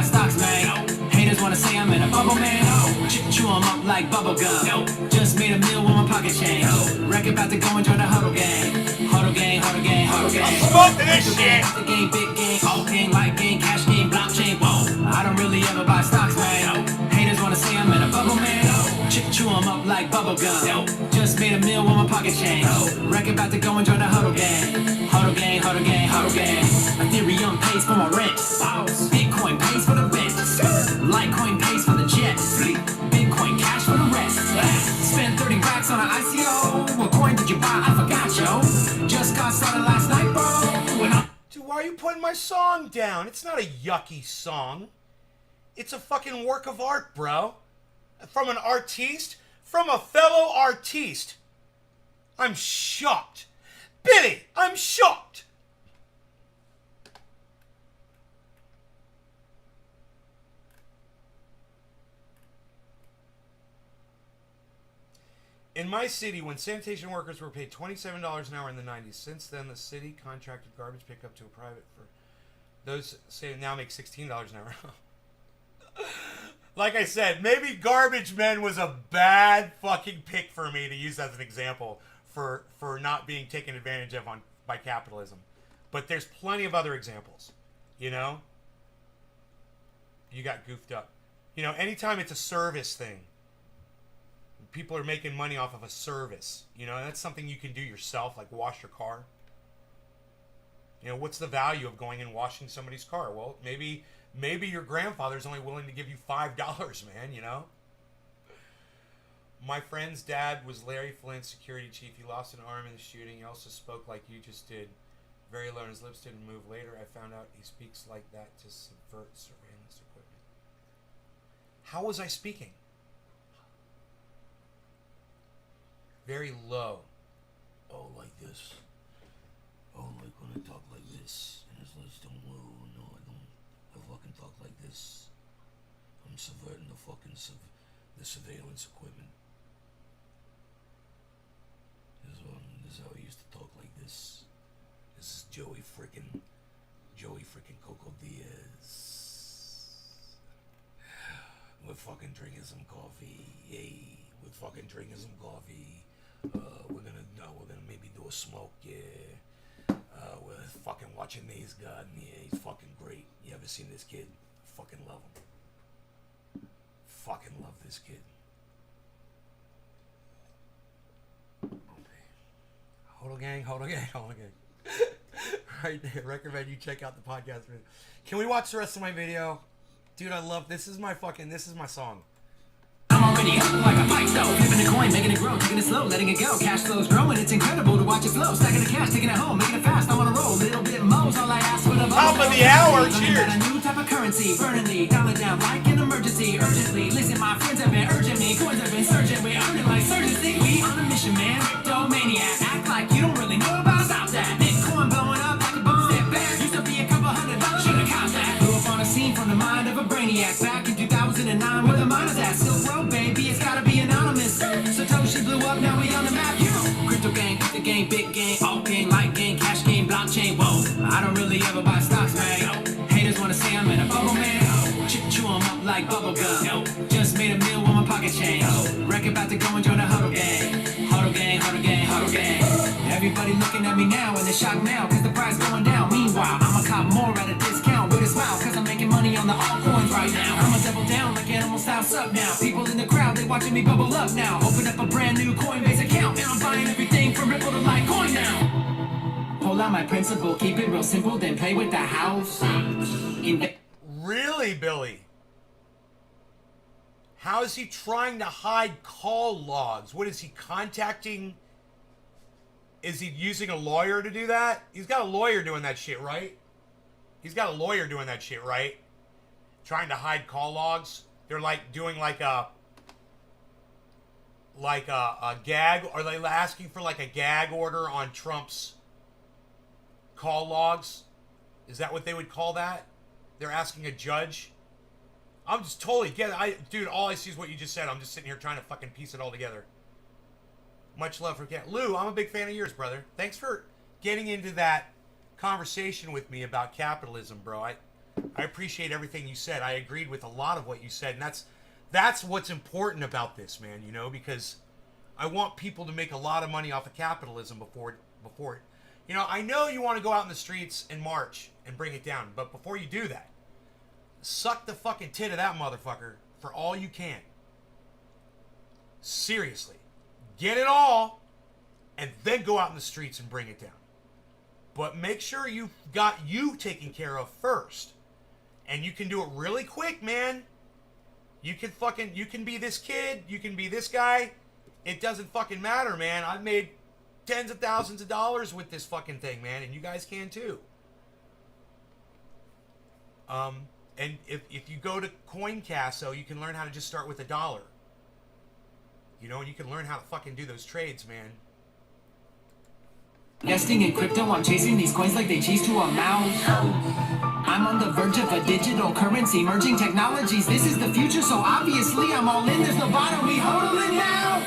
bubble man. Oh, chew 'em up like bubble gum. Yo, just made a meal with my pocket change. Wreck about to go and join the huddle gang. Huddle gang, huddle gang, huddle gang. I'm smoking this shit. The game, big game, alt game, light game, cash game, blockchain. Whoa, I don't really ever buy stocks, man. Haters wanna say I'm in a bubble man. Chew 'em up like bubble gum. Just made a meal with my pocket change. Wreck about to go and join the huddle gang. Huddle gang, huddle gang, huddle gang. Ethereum pays for my rent. Bitcoin pays for the rent. Litecoin pays for the jet. Bitcoin cash for the rest. Spent 30 racks on an ICO. What coin did you buy? I forgot, yo. Just got started last night, bro. Dude, why are you putting my song down? It's not a yucky song. It's a fucking work of art, bro. From an artiste? From a fellow artiste. I'm shocked. Billy, I'm shocked. In my city, when sanitation workers were paid $27 an hour in the 90s, since then the city contracted garbage pickup to a private for those say now make $16 an hour. Like I said, maybe garbage men was a bad fucking pick for me to use as an example for not being taken advantage of by capitalism. But there's plenty of other examples, you know? You got goofed up. You know, anytime it's a service thing, people are making money off of a service. You know, that's something you can do yourself, like wash your car. You know, what's the value of going and washing somebody's car? Well, maybe your grandfather's only willing to give you $5, man, you know? My friend's dad was Larry Flynt's security chief. He lost an arm in the shooting. He also spoke like you just did. Very low, and his lips didn't move. Later, I found out he speaks like that to subvert surveillance equipment. How was I speaking? Very low. Oh, like this. Oh, like when I talk like this, and his lips don't move. No, I don't. I fucking talk like this. I'm subverting the fucking the surveillance equipment. This is how I used to talk like this. This is Joey frickin' Coco Diaz. We're fucking drinking some coffee. Yay. We're fucking drinking some coffee. We're gonna maybe do a smoke, yeah. We're fucking watching Maze Garden, yeah. He's fucking great. You ever seen this kid? Fucking love him. Fucking love this kid. Hodl gang. Right there. Recommend you check out the podcast. Can we watch the rest of my video? Dude, I love this. Is my song. I'm already up like a fight stove. Flipping a coin, making it grow, taking it slow, letting it go. Cash flow's growing, it's incredible to watch it flow. Stacking the cash, taking it home, making it fast. I'm on a roll, little bit mo's all I ask for the vote. Top of the hour, cheers. A new type of currency, burningly, dollar down like an emergency, urgently. Listen, my friends have been urging me, coins have been surging, we earn it like surgency. We on a mission, man, crypto maniac. Act like you don't really know about stop that. Bitcoin blowing up like a bomb. Step back, used to be a couple $100, should've copped that. Blew up on a scene from the mind of a brainiac. Back in 2009, where the mind is at. Silk Road, baby, it's gotta be anonymous. Satoshi blew up, now we on the map, you know. Crypto gang, big gang, alt gang, light gang, cash game, blockchain, whoa. I don't really ever buy stocks, man. Haters wanna say I'm in a bubble, man. Chew 'em up like bubble gum. Just made a meal with my pocket change. Wreck about to go and join the huddle gang. Huddle gang, huddle gang, huddle gang. Everybody looking at me now and they're shocked now, cause the price going down. Meanwhile, I'ma cop more at a discount with a smile, cause I'm making money on the altcoins right now. I'ma double down like animal style sub now. People in the crowd, they watching me bubble up now. Open up a brand new Coinbase account, and I'm buying everything from Ripple to Litecoin now. Pull out my principal, keep it real simple, then play with the house. Really, Billy? How is he trying to hide call logs? What is he contacting? Is he using a lawyer to do that? He's got a lawyer doing that shit, right? Trying to hide call logs. They're like doing like a gag. Are they asking for like a gag order on Trump's call logs? Is that what they would call that? They're asking a judge. I'm just totally dude, all I see is what you just said. I'm just sitting here trying to fucking piece it all together. Much love for Cat. Lou, I'm a big fan of yours, brother. Thanks for getting into that conversation with me about capitalism, bro. I appreciate everything you said. I agreed with a lot of what you said, and That's what's important about this, man, you know, because I want people to make a lot of money off of capitalism before it. You know, I know you want to go out in the streets and march and bring it down, but before you do that, suck the fucking tit of that motherfucker for all you can. Seriously. Get it all, and then go out in the streets and bring it down. But make sure you've got you taken care of first. And you can do it really quick, man. You can be this kid, you can be this guy. It doesn't fucking matter, man. I've made tens of thousands of dollars with this fucking thing, man, and you guys can too. And if you go to CoinCasso, you can learn how to just start with $1. You know, and you can learn how to fucking do those trades, man. Investing in crypto, I'm chasing these coins like they cheese to a mouse. I'm on the verge of a digital currency, merging technologies. This is the future, so obviously I'm all in. There's no bottom, we hodl it now.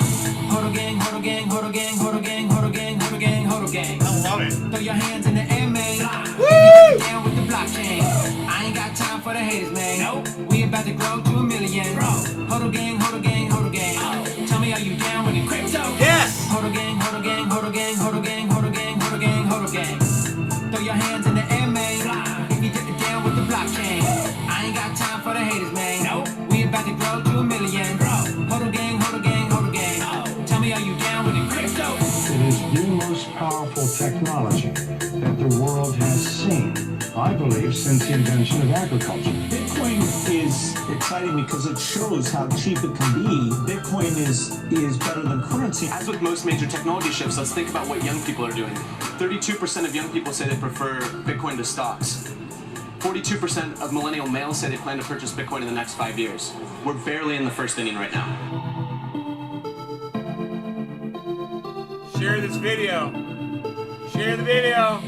Hodl gang, hodl gang, hodl gang, hodl gang, hodl gang, hodl gang, hodl gang. I love it. Throw your hands in the air, man. Woo! Down with the blockchain. I ain't got time for the haters, man. Nope. We about to grow to 1 million. Hodl gang, hodl gang, hodl gang. Tell me, are you down with the crypto? Yes. Hodl gang, hodl gang, hodl gang, hodl gang, hodl gang, hodl gang, hodl gang. Throw your hands in the air, man. If you get down with the blockchain. I ain't got time for the haters, man. Nope. We about to grow to 1 million. Hodl gang, hodl gang, hodl gang. Tell me, are you down with the crypto? It is the most powerful technology that the world has seen, I believe, since the invention of agriculture. Bitcoin is exciting because it shows how cheap it can be. Bitcoin is better than currency. As with most major technology shifts, let's think about what young people are doing. 32% of young people say they prefer Bitcoin to stocks. 42% of millennial males say they plan to purchase Bitcoin in the next 5 years. We're barely in the first inning right now. Share this video. Share the video.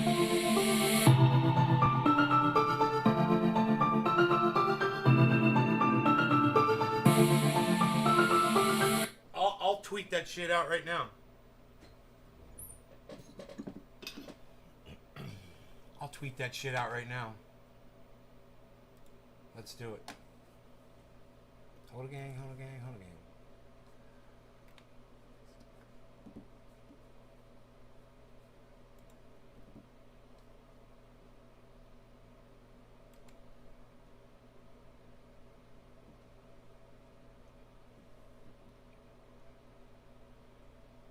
I'll tweet that shit out right now. I'll tweet that shit out right now. Let's do it. Hold a gang, hold a gang, hold a gang.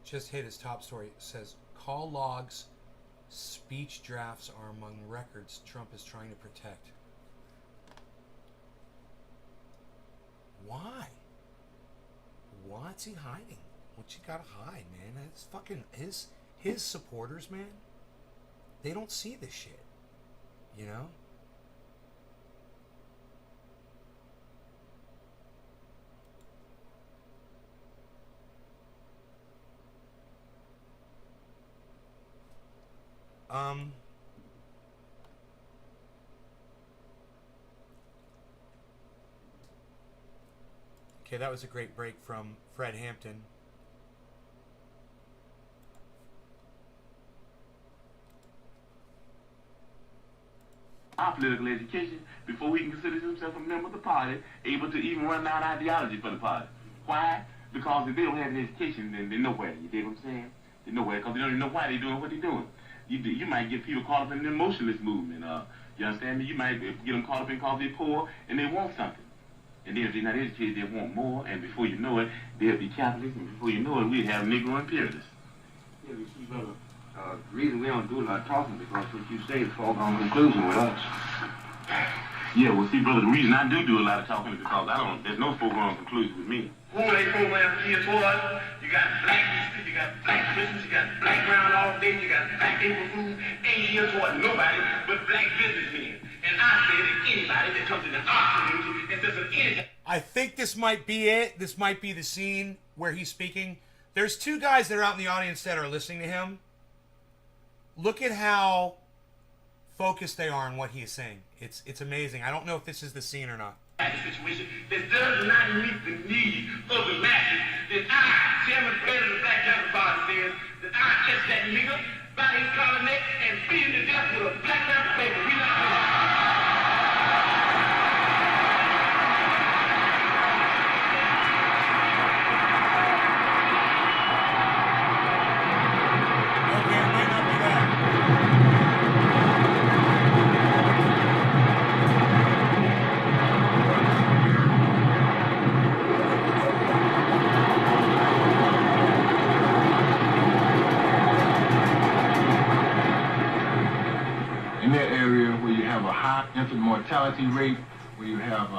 Just hit his top story. It says, call logs, speech drafts are among records Trump is trying to protect. Why? What's he hiding? What you gotta hide, man? It's fucking his supporters, man. They don't see this shit. You know? Okay, that was a great break from Fred Hampton. Our political education before he can consider himself a member of the party, able to even run down ideology for the party. Why? Because if they don't have an education, then they're nowhere. You dig what I'm saying? They're nowhere because they don't even know why they're doing what they're doing. You might get people caught up in the emotionless movement. You understand me? You might get them caught up in because they're poor and they want something. And then if they're not educated, they want more. And before you know it, they'll be capitalists. And before you know it, we'd have Negro imperialists. Yeah, we see, brother. The reason we don't do a lot of talking because what you say is foregone conclusion with us. Yeah, well, see, brother, the reason I do a lot of talking is because there's no foregone conclusion with me. Who they program kids for? You got black history, you got black Christmas, you got black ground all day, you got black April Fool. Ain't here for nobody but black businessmen. And I say that anybody that comes into our community and says of anything. I think this might be it. This might be the scene where he's speaking. There's two guys that are out in the audience that are listening to him. Look at how focused they are on what he is saying. It's amazing. I don't know if this is the scene or not. Situation that does not meet the needs of the masses, then I, Chairman President of the Black Panther Party, says that I catch that nigga by his collar neck and beat him to death with a Black Panther paper. We not doing it. In that area where you have a high infant mortality rate, where you have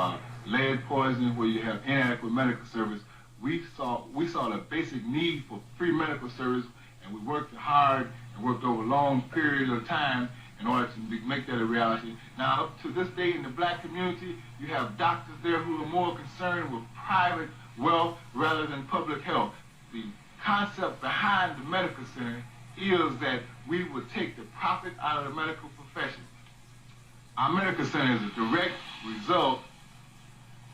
lead poisoning, where you have inadequate medical service, we saw the basic need for free medical service, and we worked hard and worked over long periods of time in order to make that a reality. Now, up to this day in the black community, you have doctors there who are more concerned with private wealth rather than public health. The concept behind the medical center is that we would take the profit out of the medical profession. Our medical center is a direct result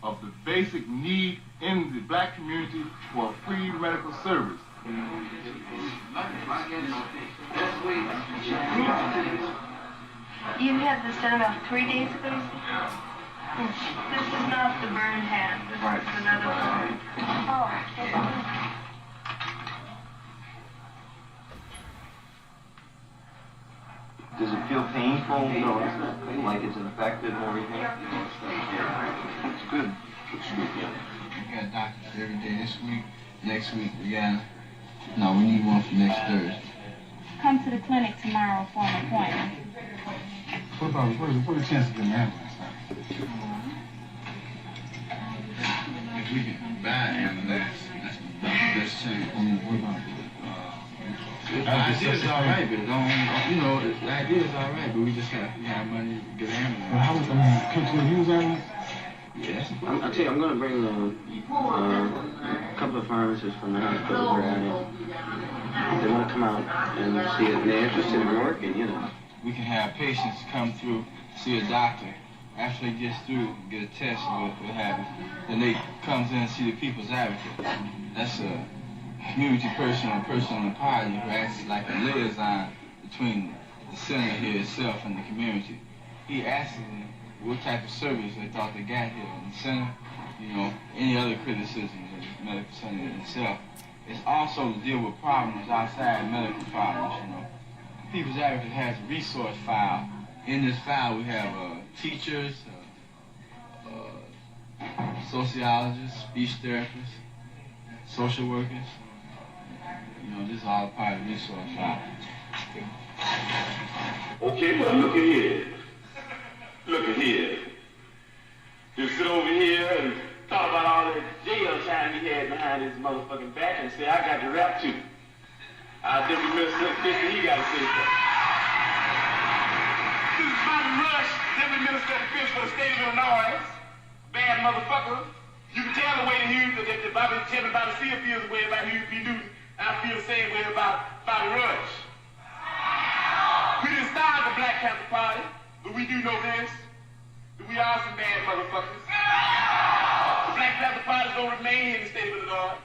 of the basic need in the black community for free medical service. You had this done about 3 days ago? This is not the burned hand. This is another one. Oh, okay. Does it feel painful? No, it's not. Like it's infected or anything? It's good. It's good, yeah. We got doctors every day this week. Next week we got... No, we need one for next Thursday. Come to the clinic tomorrow for an appointment. What are the chances of an ambulance? If we can buy an ambulance, that's the best chance. What about the idea is all right, but the idea is all right, but we just have money to get an ambulance. Well, how much can we use ambulance? Yes. I'll tell you, I'm going to bring a couple of pharmacists from the hospital we're at. They want to come out and see it, and they're interested in working, you know. We can have patients come through, see a doctor. After they get through, get a test, what have you. Then they comes in and see the people's advocate. That's a community person or person in the party who acts like a liaison between the center here itself and the community. He asks them what type of service they thought they got here in the center, any other criticisms of the medical center itself. It's also to deal with problems outside medical problems, People's Advocate has a resource file. In this file we have teachers, sociologists, speech therapists, social workers. This is all part of the resource file. Okay, but look at here. Look at here. You sit over here and talk about all that jail time he had behind his motherfucking back and say, I got the rap too. Deputy Minister, he got to say something. This is Bobby Rush, Deputy Minister of Defense for the state of Illinois. Bad motherfucker. You can tell the way that Bobby Seale feels the way about Hugh P. Newton. I feel the same way about Bobby Rush. We didn't start the Black Panther Party, but we do know this, that we are some bad motherfuckers. The Black Panther Party is going to remain in the state of Illinois.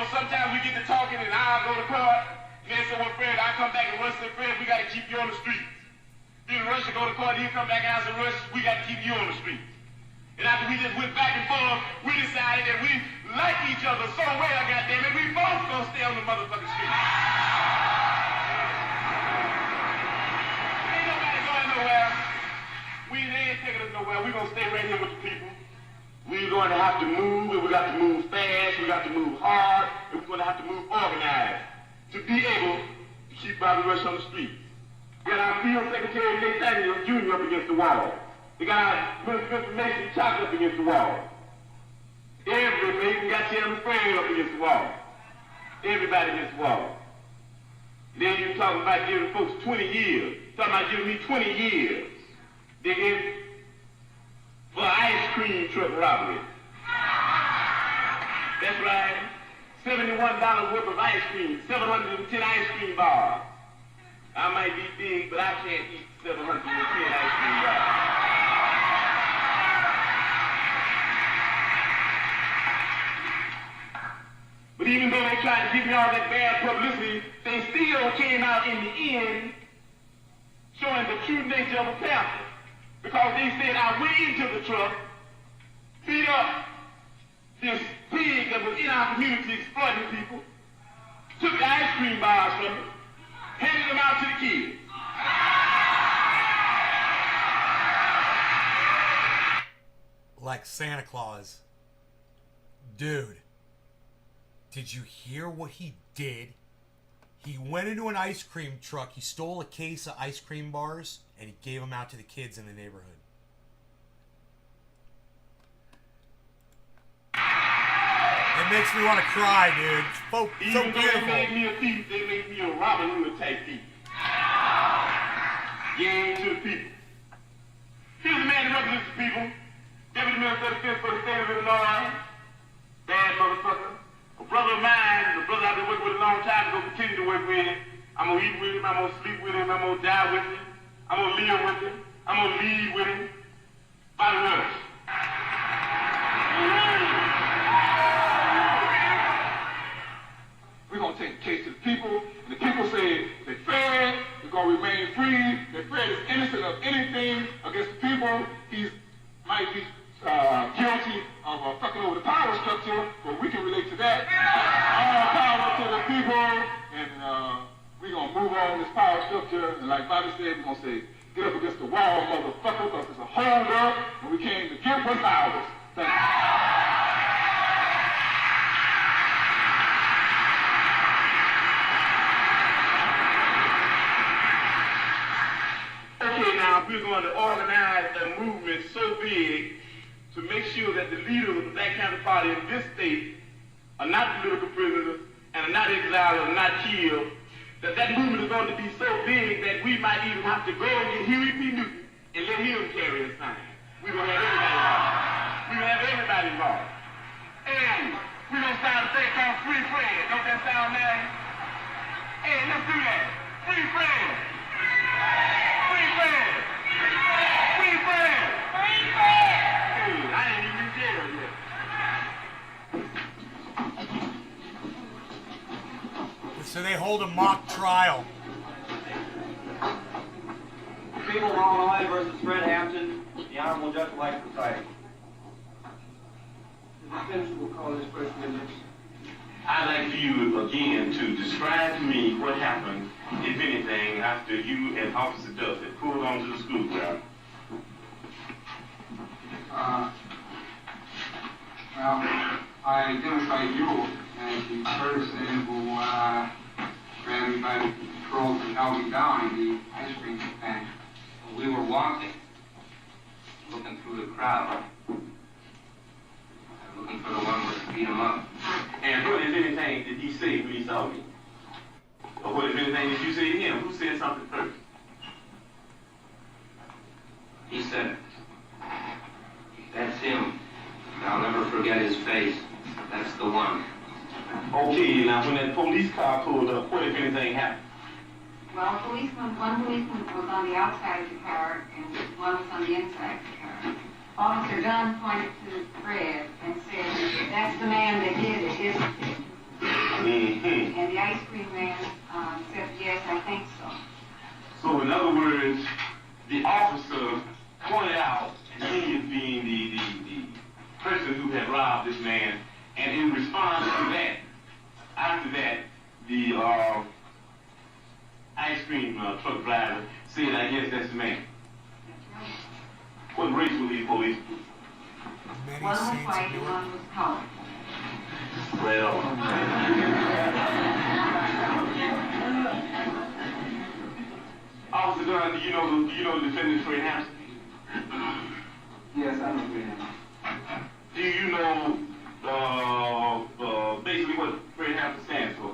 Sometimes we get to talking and I'll go to court. And then say, well, Fred, I come back and Rush said, Fred, we got to keep you on the streets. Then Rush will go to court, he'll come back and I say, Rush, we got to keep you on the streets. And after we just went back and forth, we decided that we like each other so well, goddammit, we both gonna stay on the motherfucking street. Ain't nobody going nowhere. They ain't taking us nowhere. We gonna stay right here with the people. We're going to have to move, and we got to move fast, we got to move hard, and we're going to have to move organized to be able to keep Bobby Rush on the street. We got our field secretary, Nate Daniels Jr. up against the wall. We got our Minister of Information, Chocolate, up against the wall. Everybody, we got Chairman Fred up against the wall. Everybody against the wall. Then you're talking about giving folks 20 years. Talking about giving me 20 years. They give for an ice cream truck robbery. That's right. $71 worth of ice cream, 710 ice cream bars. I might be big, but I can't eat 710 ice cream bars. But even though they tried to give me all that bad publicity, they still came out in the end showing the true nature of a panther. Because they said I went into the truck, beat up this pig that was in our community exploiting people, took the ice cream bars from me, handing them out to the kids. Like Santa Claus. Dude, did you hear what he did? He went into an ice cream truck, he stole a case of ice cream bars, and he gave them out to the kids in the neighborhood. It makes me want to cry, dude. It's so Even beautiful. though they made me a thief, they made me a Robin Hood type thief. Game to the people. Here's a man that represents the people. Deputy Minister of Defense for the state of Illinois. Bad motherfucker. A brother of mine, the brother I've been working with a long time, going to continue to work with him. I'm going to eat with him, I'm going to sleep with him, I'm going to die with him. I'm going to live with him. I'm going to lead with him. By the word. We're going to take the case to the people, and the people say that Fred is going to remain free, that Fred is innocent of anything against the people. He might be guilty of fucking over the power structure, but we can relate to that. All power to the people, and we're going to move on this power structure, and like Bobby said, we're going to say, get up against the wall, motherfucker, because it's a hold up, and we came to get what's ours. Thank you. Okay, now we're going to organize a movement so big to make sure that the leaders of the Black Panther Party in this state are not political prisoners and are not exiled or not killed, that movement is going to be so big that we might even have to go and get Huey P. Newton and let him carry a sign. We're going to have everybody involved. We're going to have everybody involved. And we're going to start a thing called Free Fred. Don't that sound nice? Hey, let's do that. Free Fred. Free Fred. Free Fred. Free Fred. Hey, I ain't even in jail yet. So they hold a mock trial. People of Illinois versus Fred Hampton, the Honorable Judge of Life Society. The defense will call this first witness. I'd like for you again to describe to me what happened, if anything, after you and Officer Duffy pulled onto the school ground. Well, I identified you as the person who grabbed me by the throat and held me down in the ice cream stand. We were walking, looking through the crowd, looking for the one with beat him up. And what, if anything, did he say when he saw me? Or what, if anything, did you say to him? Who said something first? He said, "That's him. I'll never forget his face. That's the one." Okay, now when that police car pulled up, what, if anything, happened? Well, one policeman was on the outside of the car, and one was on the inside of the car. Officer Dunn pointed to Fred and said, "That's the man that did it, isn't it?" Mm-hmm. And the ice cream man said, "Yes, I think so." So in other words, the officer pointed out he as being the person who had robbed this man, and in response to that, after that, the ice cream truck driver said, "I guess that's the man." What race were these police? One was white and one was colored. Well, Officer Dunn, do you know the defendant, Fred Hampton? Yes, I know Fred Hampton. Do you know basically what Fred Hampton stands for?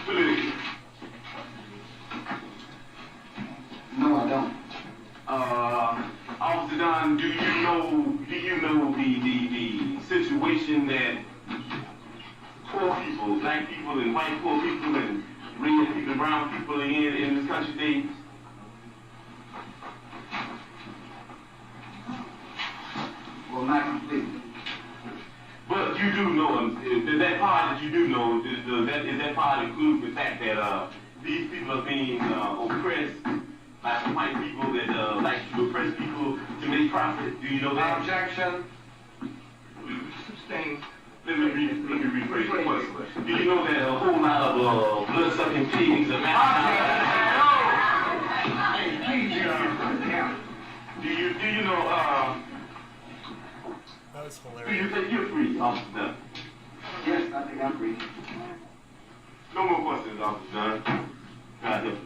Politically. No, I don't. Officer Dunn, do you know the situation that poor people, black people and white poor people and red people and brown people are in this country today? Well, not completely. But you do know, that part that you do know, is that part includes the fact that these people are being oppressed by some white people that like to oppress people to make profit? Do you know that? Objection. Sustained. Let me rephrase the question. Do you know that a whole lot of blood-sucking pigs are Do you know, that was hilarious. do you think you're free, Officer Dunn? Yes, I think I'm free. No more questions, Officer Dunn. God help you.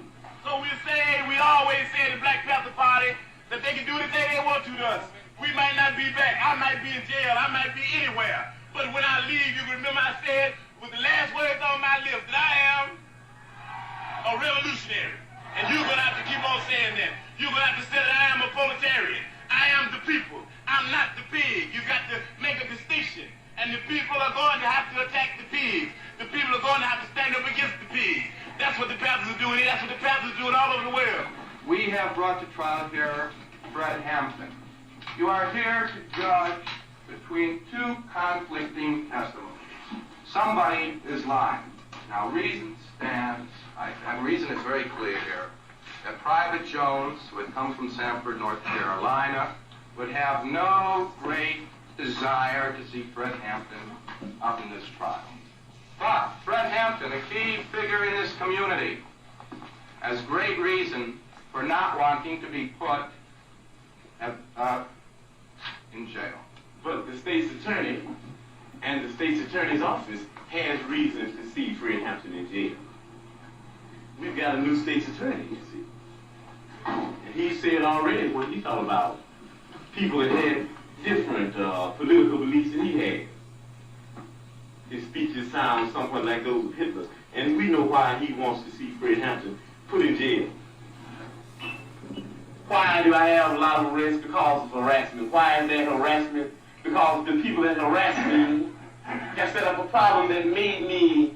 So we always say in the Black Panther Party that they can do anything they want to us. We might not be back. I might be in jail. I might be anywhere. But when I leave, you remember I said with the last words on my lips that I am a revolutionary. And you're going to have to keep on saying that. You're going to have to say that I am a proletarian. I am the people. I'm not the pig. You got to make a distinction. And the people are going to have to attack the pigs. The people are going to have to stand up against the pigs. That's what the Panthers are doing here. That's what the Panthers are doing all over the world. We have brought to trial here Fred Hampton. You are here to judge between two conflicting testimonies. Somebody is lying. Now, reason stands, and reason is very clear here, that Private Jones, who had come from Sanford, North Carolina, would have no great desire to see Fred Hampton up in this trial. But Fred Hampton, a key figure in this community, has great reason for not wanting to be put in jail. But the state's attorney and the state's attorney's office has reasons to see Fred Hampton in jail. We've got a new state's attorney, you see. And he said already when he thought about people that had different political beliefs than he had. His speeches sound somewhat like those of Hitler. And we know why he wants to see Fred Hampton put in jail. Why do I have a lot of arrests? Because of harassment. Why is there harassment? Because the people that harassed me have set up a problem that made me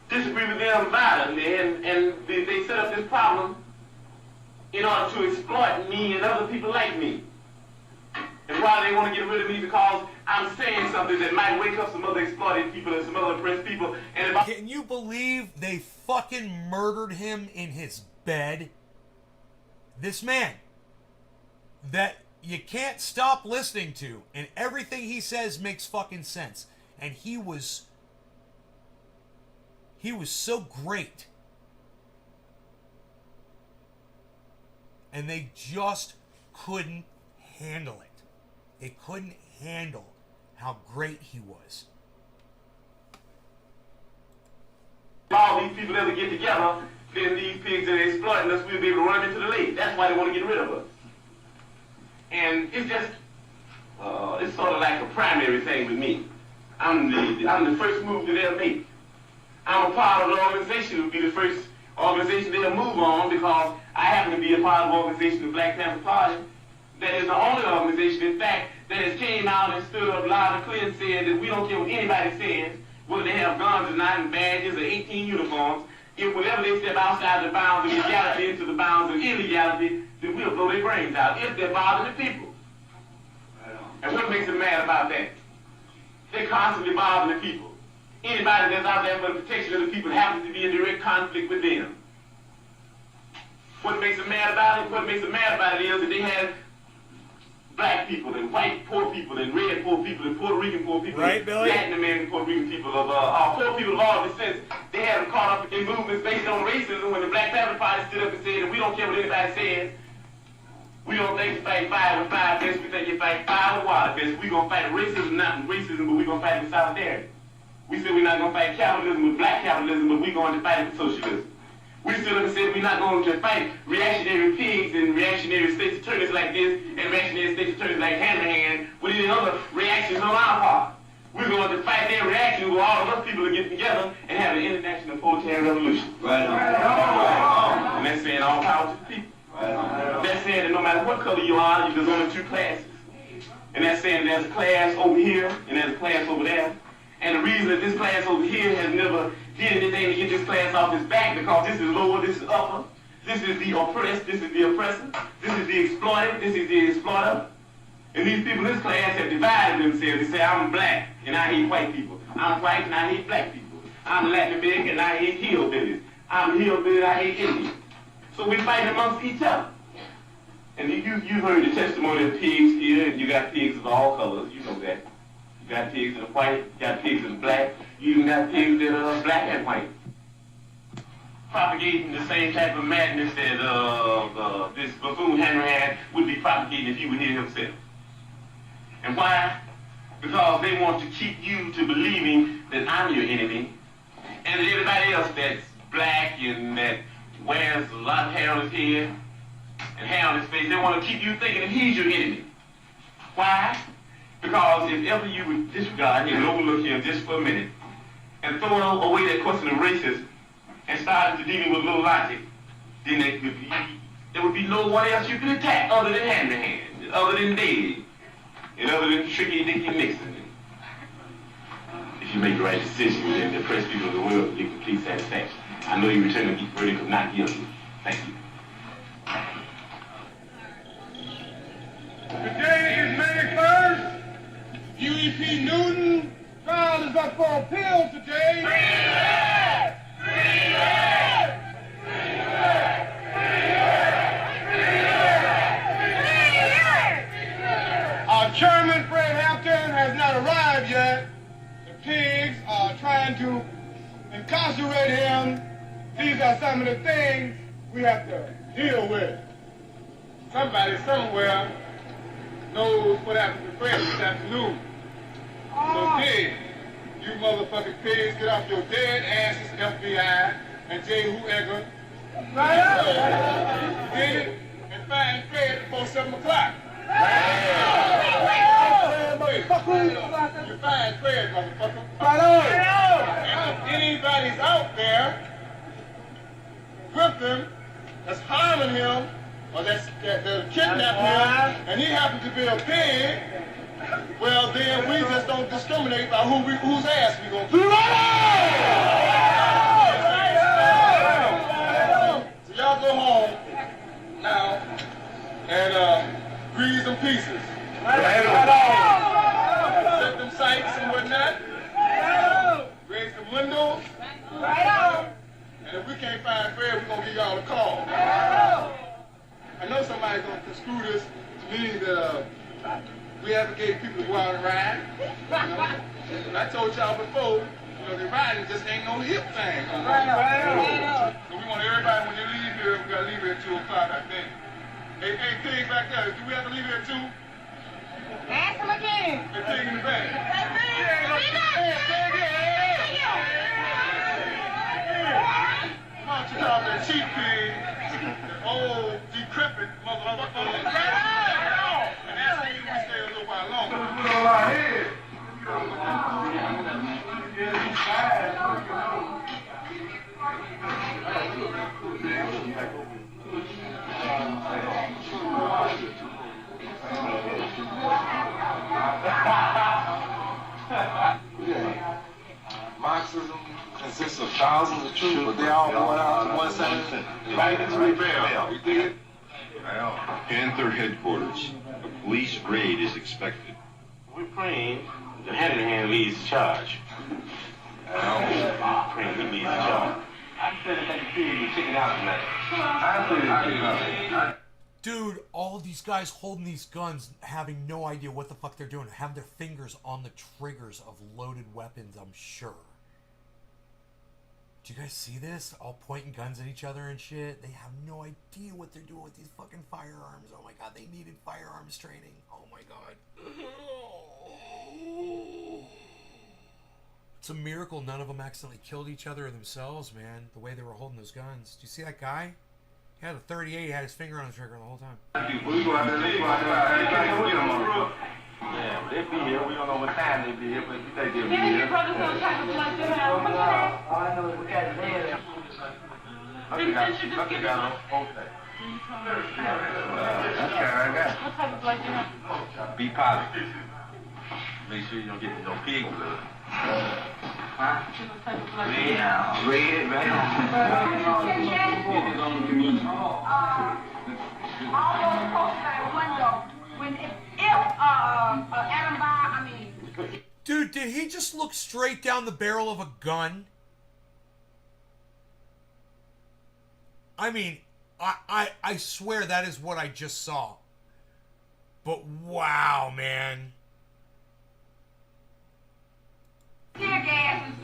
disagree with them violently, and they set up this problem in order to exploit me and other people like me. And why they want to get rid of me? Because I'm saying something that might wake up some other exploited people and some other oppressed people. And if Can you believe they fucking murdered him in his bed? This man that you can't stop listening to, and everything he says makes fucking sense. And he was so great. And they just couldn't handle it. They couldn't handle how great he was. all these people ever get together, then these pigs that are exploiting us, we'll be able to run them into the lake. That's why they want to get rid of us. And it's just, it's sort of like a primary thing with me. I'm the first move that they'll make. I'm a part of the organization. It'll be the first organization they'll move on because I happen to be a part of the organization, the Black Panther Party. That is the only organization, in fact, that has came out and stood up loud and clear and said that we don't care what anybody says, whether they have guns or not and badges or 18 uniforms. If whenever they step outside the bounds of legality into the bounds of illegality, then we'll blow their brains out if they're bothering the people. And what makes them mad about that? They're constantly bothering the people. Anybody that's out there for the protection of the people happens to be in direct conflict with them. What makes them mad about it? What makes them mad about it is that they have black people and white poor people and red poor people and Puerto Rican poor people, right, and Latin American Puerto Rican people, of poor people of all descents. They have them caught up in movements based on racism when the Black Panther Party stood up and said that we don't care what anybody says. We don't think you fight fire with fire fists, we think you fight fire with water fists. We're going to fight racism, not racism, but we're going to fight with solidarity. We said we're not going to fight capitalism with black capitalism, but we're going to fight it with socialism. We stood up and said we're not going to fight reactionary pigs and reactionary state's attorneys like this and reactionary state's attorneys like Hand with any other reactions on our part. We're going to fight their reaction with all of us people to get together and have an international proletarian revolution. Right on. And that's saying all power to the people. That's saying that no matter what color you are, there's only two classes. And that's saying there's a class over here and there's a class over there. And the reason that this class over here has never did anything to get this class off its back because this is lower, this is upper. This is the oppressed, this is the oppressor. This is the exploited, this is the exploiter. And these people in this class have divided themselves. They say, I'm black and I hate white people. I'm white and I hate black people. I'm Latin American and I hate hillbillies. I'm hillbilly and I hate Indians. So we fight amongst each other. And you heard the testimony of pigs here, and you got pigs of all colors, you know that. You got pigs that are white, you got pigs that are black, you even got pigs that are black and white. Propagating the same type of madness that this buffoon Henry had would be propagating if he were here himself. And why? Because they want to keep you to believing that I'm your enemy, and that everybody else that's black and that wears a lot of hair on his head and hair on his face, they want to keep you thinking that he's your enemy. Why? Because if ever you would disregard him and overlook him just for a minute and throw away that question of racism and start into dealing with a little logic, then there would be no one else you could attack other than Hand, other than Dave, and other than Tricky Dicky Nixon. If you make the right decision, then the oppressed people of the world will get complete satisfaction. I know you return a verdict of not guilty. Thank you. Today is May 1st. UEP Newton trial is up for appeal today. Our chairman, Fred Hampton, has not arrived yet. The pigs are trying to incarcerate him. These are some of the things we have to deal with. Somebody somewhere knows what happened to Fred this afternoon. So pigs, you motherfucking pigs, get off your dead asses, FBI and Jehu Edgar. Right up! Get it? And find Fred before 7 o'clock. You find Fred, motherfucker. And if anybody's out there with him, that's harming him, or that's kidnapping him, and he happens to be a pig, well then we just don't discriminate by whose ass we gonna beat. So y'all go home now and grease them pieces. Set them sights and whatnot. Raise some windows. And if we can't find Fred, we're gonna give y'all a call. I know somebody's gonna construe this to mean that we advocate people to go out and ride. You know? And I told y'all before, the riding just ain't no hip thing. So we want everybody, when you leave here, we gotta leave here at 2 o'clock, I think. Hey, pig back there, do we have to leave here at 2? Ask him again. Hey, pig in the back. Why don't you call that cheap pig, the old, decrepit motherfucker, and ask him if we stay a little while longer. Put on our head. Marxism consists of thousands of truths, but they all boil out to one sentence. Right into rebel. You dig it? Panther headquarters. A police raid is expected. We're praying that Hand leads the charge. Praying he leads the charge. I said that pig was chicken out tonight. I said it out. Dude, all these guys holding these guns, having no idea what the fuck they're doing, have their fingers on the triggers of loaded weapons, I'm sure. Do you guys see this? All pointing guns at each other and shit. They have no idea what they're doing with these fucking firearms. Oh my god, they needed firearms training. Oh my god. It's a miracle none of them accidentally killed each other or themselves, man. The way they were holding those guns. Do you see that guy? He had a 38, he had his finger on the trigger the whole time. We go out there, let's go out there. Yeah, they'll be here. We don't know what time they'll be here, but we think they'll be here. Your brother some type of blood to have. What you have? All I know is we got his head. Look at that. Okay. That's right there. What type of blood you have? Be positive. Make sure you don't get no pig blood. Huh? What type of blood? Yeah, red, right? All those posters at the window. Adam I mean. Dude, did he just look straight down the barrel of a gun? I mean, I swear that is what I just saw. But wow, man. tear gas and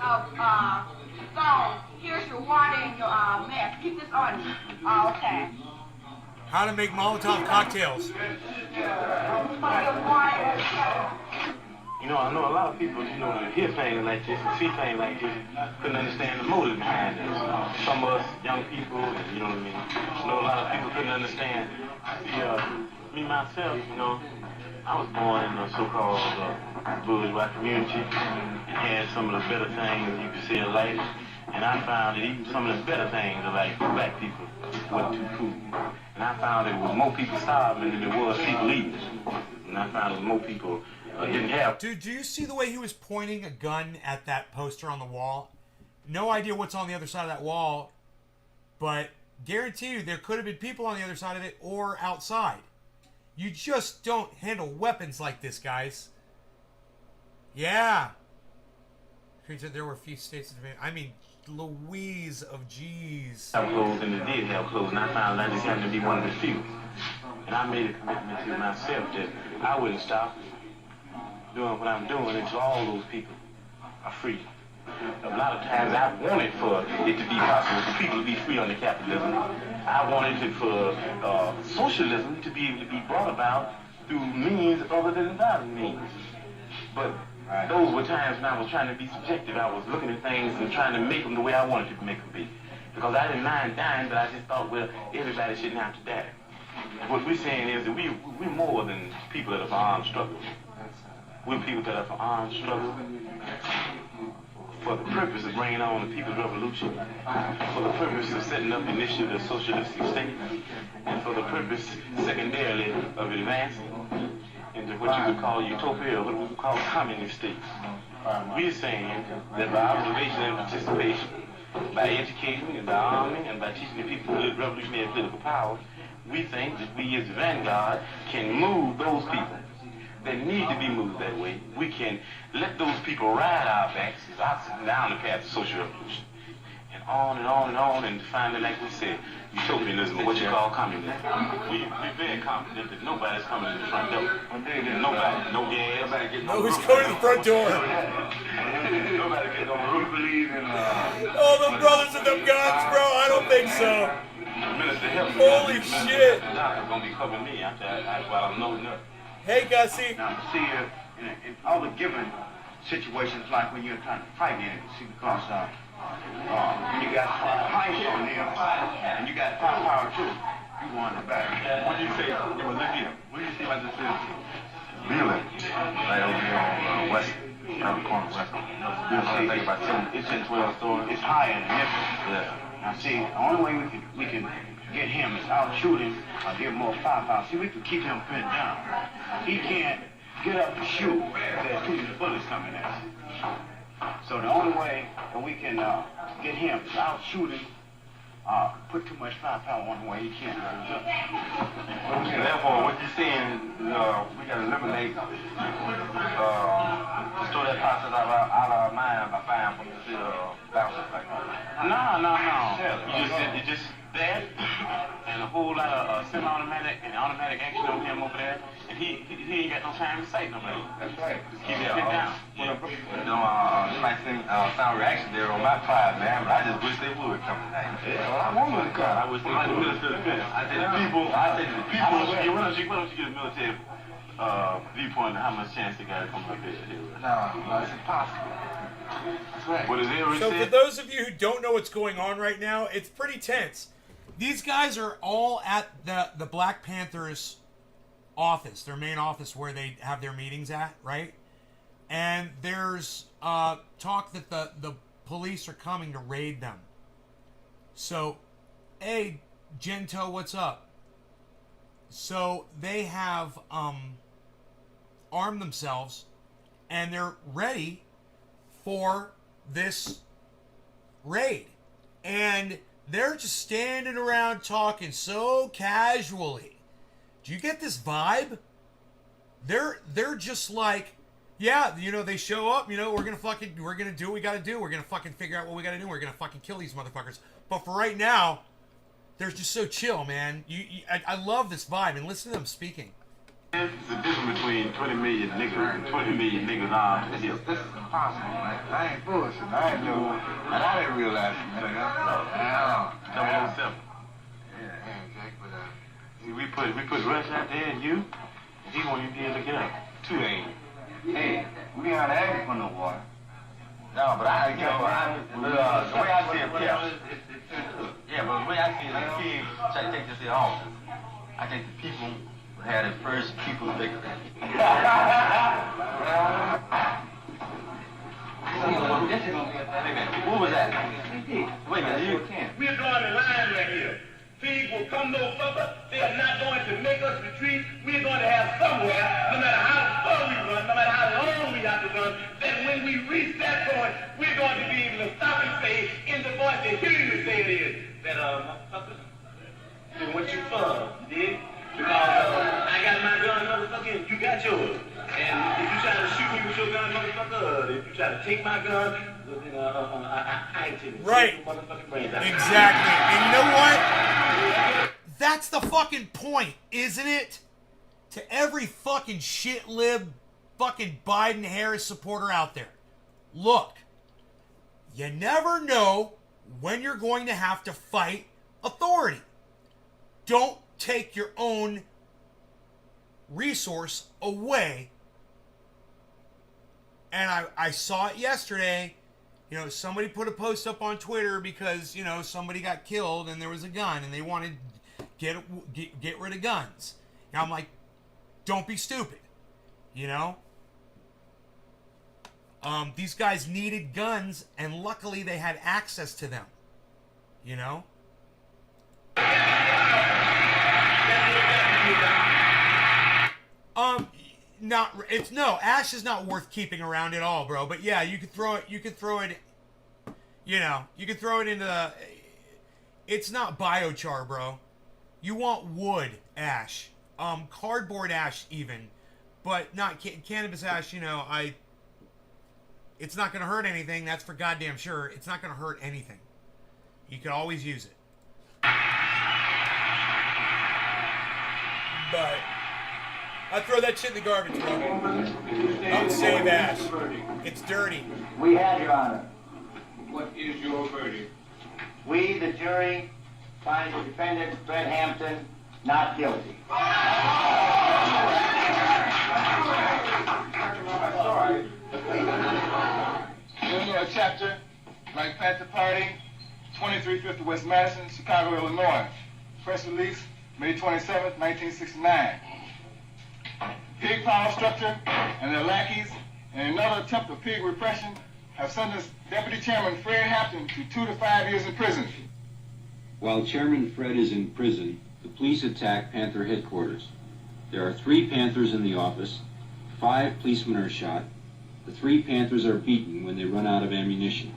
stones. Here's your water and your mask. Keep this on you all the time. How to make Molotov cocktails. You know, I know a lot of people, you know, hear things like this and see things like this, couldn't understand the motive behind it. Some of us young people, you know what I mean, I know a lot of people couldn't understand. Me myself, you know, I was born in a so-called bourgeois community and had some of the better things you could see in life. And I found that even some of the better things in life for black people wasn't too cool. And I found there was more people starving than there was people eating. And I found there was more people didn't have. Dude, do you see the way he was pointing a gun at that poster on the wall? No idea what's on the other side of that wall, but guarantee you there could have been people on the other side of it or outside. You just don't handle weapons like this, guys. Yeah. There were a few states. I mean, Louise of G's. Have clothes and it did have clothes, and I found I just happened to be one of the few. And I made a commitment to myself that I wouldn't stop doing what I'm doing until all those people are free. A lot of times I wanted for it to be possible for people to be free under capitalism. I wanted it for socialism to be able to be brought about through means other than violent means. But those were times when I was trying to be subjective. I was looking at things and trying to make them the way I wanted to make them be. Because I didn't mind dying, but I just thought, well, everybody shouldn't have to die. What we're saying is that we're more than people that are for armed struggle. We're people that are for armed struggle for the purpose of bringing on the people's revolution, for the purpose of setting up initiative of socialistic state, and for the purpose, secondarily, of advancing into what you would call utopia, or what we would call communist states. We're saying that by observation and participation, by educating and by arming and by teaching the people revolutionary political power, we think that we as the vanguard can move those people that need to be moved that way. We can let those people ride our backs down the path of social revolution. And on and on and on, and finally, like we said, utopianism, or what you call communism. We're very confident that nobody's coming in the front door. Nobody. No gas. Nobody's coming to the front door. Nobody gets on the roof. Oh, the brothers and them guns, bro. I don't think so. Holy shit. The doctor's going to be covering me while I'm loading up. Hey, Gussie. Now, see, in all the given situations, like when you're trying to fight in it, see, because when you got height on them, and you got firepower too, you want the back. What do you say? Look here. What do you see about this building? Right over here on West, around the corner of West. It's in 12 stories. It's higher than this. Yeah. Now, see, the only way we can get him is out shoot him or give him more firepower. See, we can keep him pinned down. He can't get up to shoot if there's too many bullets coming at him. So the only way that we can get him is out shoot him, put too much firepower on the way he can't rise up. Therefore, what you're saying, we got to eliminate, destroy that process out of our mind by firing from the bounces like that. No. You just that and a whole lot of semi-automatic and automatic action on him over there, and he ain't got no time to sight nobody. That's right. Just keep it down. Yeah. You know, you might think sound reaction there on my part, man, but I just wish they would come tonight. Yeah, well, I want them to come. I wish they would. I said the people, why don't you get a military viewpoint of how much chance they got to come up here? No, it's impossible. That's right. What is it? So for those of you who don't know what's going on right now, it's pretty tense. These guys are all at the Black Panthers office, their main office where they have their meetings at, right? And there's talk that the police are coming to raid them. So, hey, Gento, what's up? So they have armed themselves, and they're ready for this raid. And they're just standing around talking so casually. Do you get this vibe? They're just like, yeah, you know, they show up, you know, we're gonna do what we gotta do. We're gonna fucking figure out what we gotta do. We're gonna fucking kill these motherfuckers. But for right now, they're just so chill, man. I love this vibe, and listen to them speaking. It's the difference between 20 million niggas and 20 million niggas armed. This is impossible, man. I ain't bullshit. I ain't know. And I didn't realize it, man. Double 07. Yeah, Jack, but See, we put Rush out there and you, and he won't even be able to get up. 2 days. hey, we ain't asking for no water. No, but I, you know, the way I see it, yeah, but the way I see it, the kids try to take this at home. I think the people had it first, people victory. What was that? Wait a minute, We're drawing the line right here. Pigs will come no further. They are not going to make us retreat. We're going to have somewhere, no matter how far we run, no matter how long we have to run, that when we reach that point, we're going to be able to stop and say, in the voice that hearing you say it is, that, motherfucker, did what you fun, you did? Because I got my gun, motherfucker, and you got yours. And if you try to shoot me with your gun, motherfucker, if you try to take my gun, then I ain't taking right. Motherfucking brains out. Exactly. And you know what? That's the fucking point, isn't it? To every fucking shit lib fucking Biden Harris supporter out there. Look, you never know when you're going to have to fight authority. Don't take your own resource away. And I saw it yesterday. You know, somebody put a post up on Twitter because, you know, somebody got killed and there was a gun and they wanted to get rid of guns. And I'm like, don't be stupid. You know? These guys needed guns and luckily they had access to them. You know? Ash is not worth keeping around at all, bro. But yeah, you could throw it, you know, you could throw it into it's not biochar, bro. You want wood ash, cardboard ash even, but not cannabis ash, you know, it's not going to hurt anything, that's for goddamn sure. It's not going to hurt anything. You could always use it. But I'd throw that shit in the garbage, bro. Don't save ash. It's dirty. We have, Your Honor. What is your verdict? We, the jury, find the defendant, Fred Hampton, not guilty. Illinois chapter, Black Panther Party, 2350 West Madison, Chicago, Illinois. Press release, May 27th, 1969. Pig power structure and their lackeys in another attempt of pig repression have sentenced Deputy Chairman Fred Hampton to 2 to 5 years in prison. While Chairman Fred is in prison, the police attack Panther headquarters. There are 3 Panthers in the office, 5 policemen are shot. The 3 Panthers are beaten when they run out of ammunition.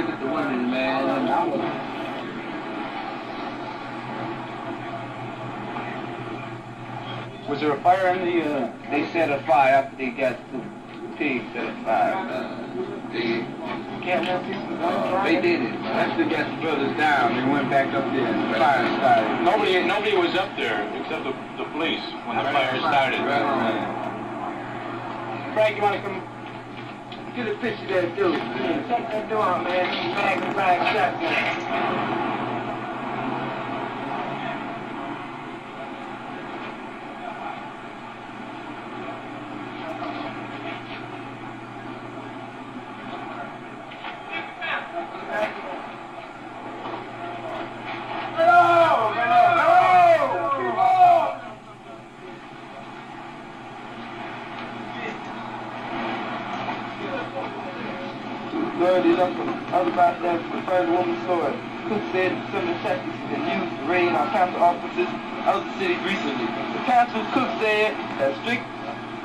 look at the women, man. Was there a fire in the, they set a fire after they got the pigs set a fire. They can't help people. They did it. After they got the brothers down, they went back up there and the fire started. Nobody was up there except the police when the fire started. Frank, you want to come get a picture of that dude? Check that door, man. Bag shotgun. About that referred to woman's story. Cook said some of the tactics have been used to raid on council offices of the city recently. The council, Cook said, has strict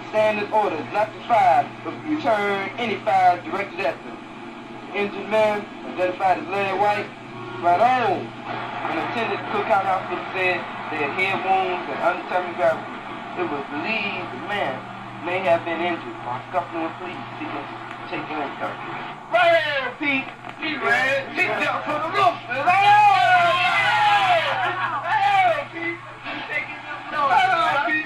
standard orders not to fire but return any fires directed at them. The injured man, identified as Larry White, right on. When attended the Cook County Hospital, said they had head wounds and undetermined gravity. It was believed the man may have been injured while scuffling with police seeking taking in custody. Right here, Pete. He ran. He jumped from the roof. Right here, Pete. He's taking some noise. Right on, Pete.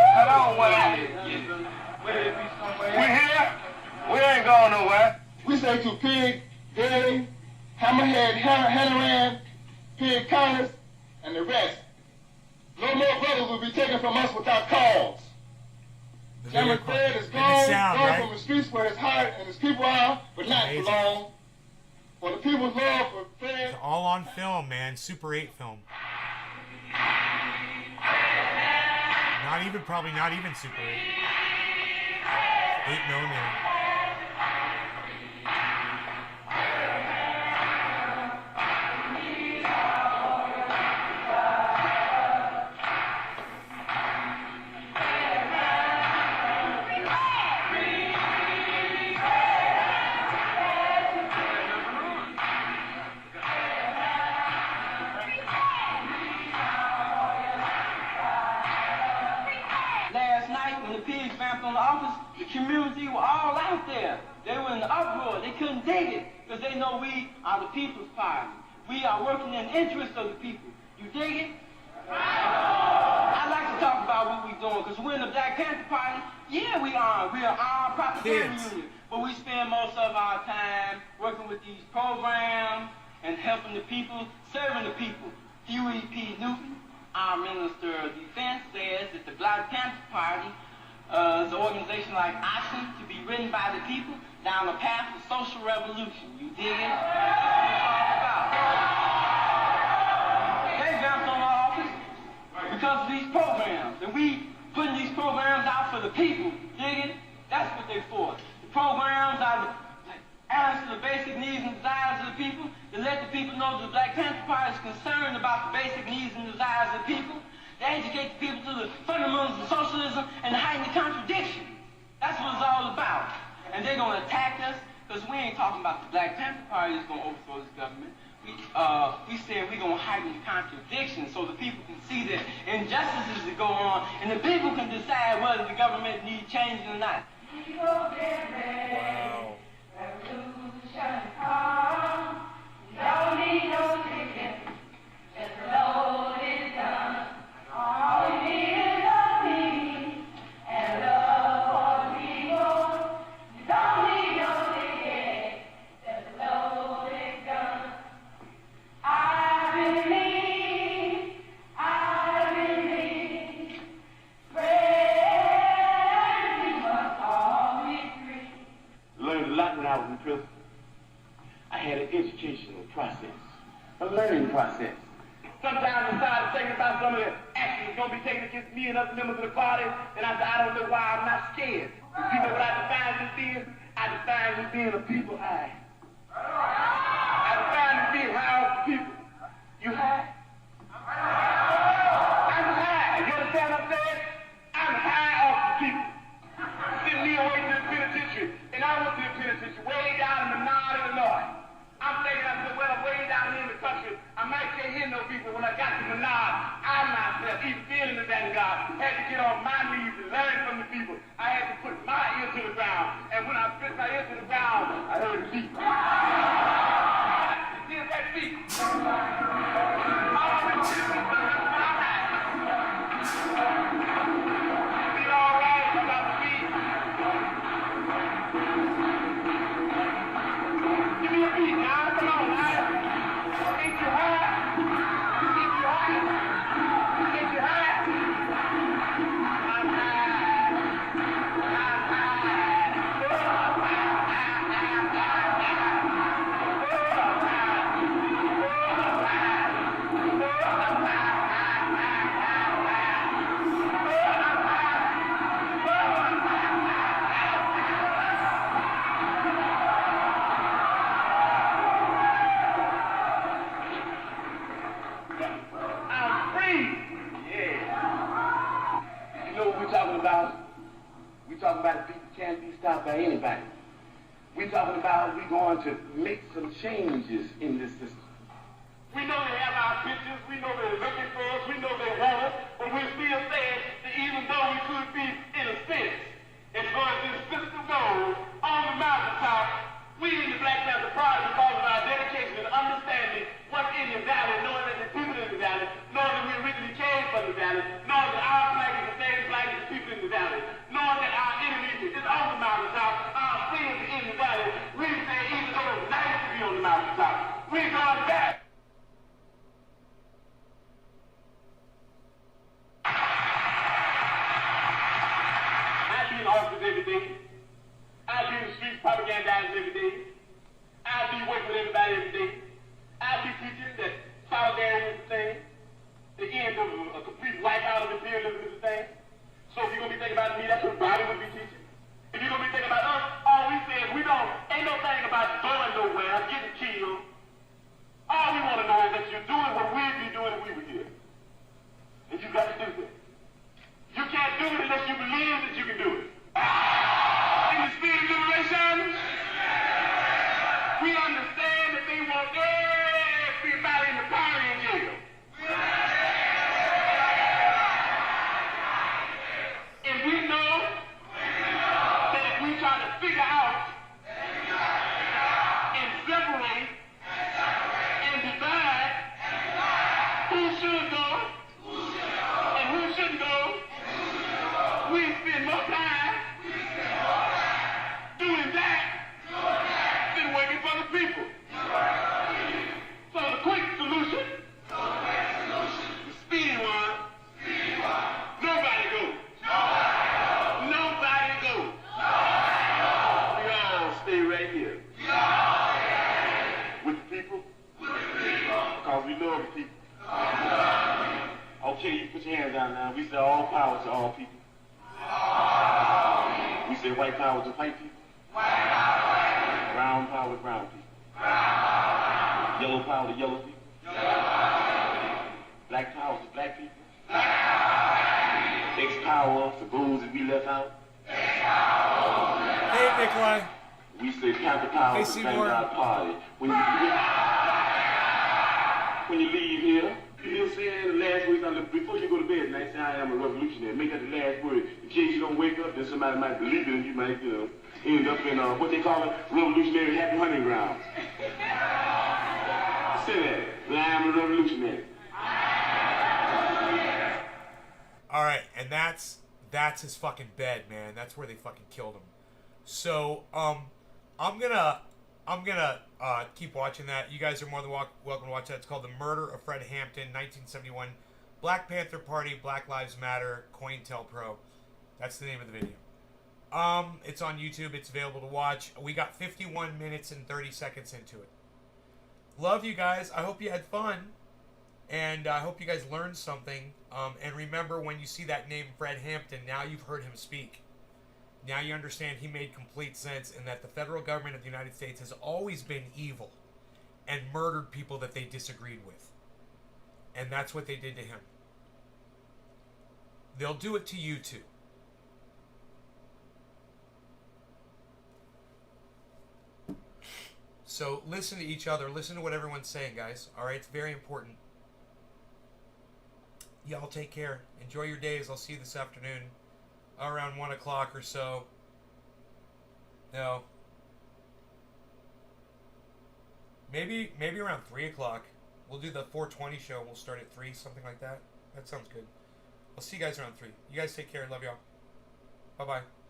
I don't want to. We're here. We ain't going nowhere. We say to Pig, Gary, Hammerhead, Hannaran, Pig Connors, and the rest, no more brothers will be taken from us without cause. Chairman Fred is gone from the streets where his heart and his people are, but not for long. For the people's love for Fred. It's all on film, man. Super 8 film. Probably not even Super 8. 8mm. The community were all out there. They were in the uproar. They couldn't take it because they know we are the People's Party. We are working in the interest of the people. You dig it? I'd like to talk about what we're doing because we're in the Black Panther Party. Yeah, we are. We are our propaganda unit. But we spend most of our time working with these programs and helping the people, serving the people. Huey P. Newton, our Minister of Defense, says that the Black Panther Party is an organization like Oxen to be ridden by the people down the path of social revolution. You dig it? That's what it's all about. They jumped on our office because of these programs. And we putting these programs out for the people. Dig it? That's what they're for. The programs are to answer the basic needs and desires of the people, to let the people know that the Black Panther Party is concerned about the basic needs and desires of the people. They educate the people to the fundamentals of socialism and heighten the contradiction. That's what it's all about. And they're going to attack us because we ain't talking about the Black Panther Party that's going to overthrow this government. We said we're going to heighten the contradiction so the people can see the injustices that go on and the people can decide whether the government needs changing or not. Wow. Revolution come. Don't need no ticket. Just load it down. All we need is love me and love for the people. You don't need no ticket. Just load it down. I believe. Fred, we must all be free. Learned a lot when I was in prison. I had an educational process, a learning process. Sometimes I decided to take about some of the action that's going to be taken against me and other members of the party, and I said, I don't know why I'm not scared. Because you know what I define as being? I define as being a people high. I define as being high off the people. You high? I'm high. You understand what I'm saying? I'm high off the people. See, We talking about the people can't be stopped by anybody. We talking about we going to make some changes in this system. We know they have our pictures, we know they're looking for us, we know they want us, but we're still saying that even though we could be in a sense, as far as this system goes, on the mountaintop, we in the Black Panther Party, because of our dedication and understanding what's in the valley, knowing that the people in the valley, knowing that we originally came from the valley, knowing that our flag is the same flag as the people in the valley, knowing that our enemy is on the mountaintop, our friends are in the valley, we say even though it's nice to be on the mountaintop, we're going back. I be in office every day. I be in the streets propagandizing every day. I be working with everybody every day. I be teaching that solidarity is the thing. The end of a complete wipeout of imperialism is the thing. So if you're going to be thinking about me, that's what Bobby would be teaching. If you're going to be thinking about us, all we say is we don't, ain't no thing about going nowhere, getting killed. All we want to know is that you're doing what we'd be doing if we were here. And you got to do that. You can't do it unless you believe that you can do it. In the spirit of liberation, we understand that they want everybody in the party in jail. And we know that if we try to figure out and separate and divide who should go and who shouldn't go, we spend more time doing that than working for the people. So the quick solution, the speedy one, nobody go. Nobody go. We all stay right here. With the people. Because we love the people. Okay, you put your hands down now. We say all power to all people. We say white power to white people. Brown power to brown people. Yellow power to yellow people. Black power to black people. X power for those that we left out. Hey, Nikolai. We say Panther power to Vanguard Party. When you leave here, you'll say the last word before you go to bed tonight, say I am a revolutionary. Make that the last word. In case you don't wake up, then somebody might believe it and you might, end up in what they call it, revolutionary happy hunting grounds. Say that. I am a revolutionary. All right, and that's his fucking bed, man. That's where they fucking killed him. So, I'm gonna keep watching that. You guys are more than welcome to watch that. It's called The Murder of Fred Hampton, 1971. Black Panther Party, Black Lives Matter, COINTELPRO. That's the name of the video. It's on YouTube. It's available to watch. We got 51 minutes and 30 seconds into it. Love you guys. I hope you had fun. And I hope you guys learned something. And remember, when you see that name, Fred Hampton, now you've heard him speak. Now you understand he made complete sense, and that the federal government of the United States has always been evil and murdered people that they disagreed with. And that's what they did to him. They'll do it to you too. So listen to each other. Listen to what everyone's saying, guys. All right? It's very important. Y'all take care. Enjoy your days. I'll see you this afternoon around 1 o'clock or so. No. Maybe around 3 o'clock. We'll do the 420 show. We'll start at 3, something like that. That sounds good. I'll see you guys around 3. You guys take care. Love y'all. Bye-bye.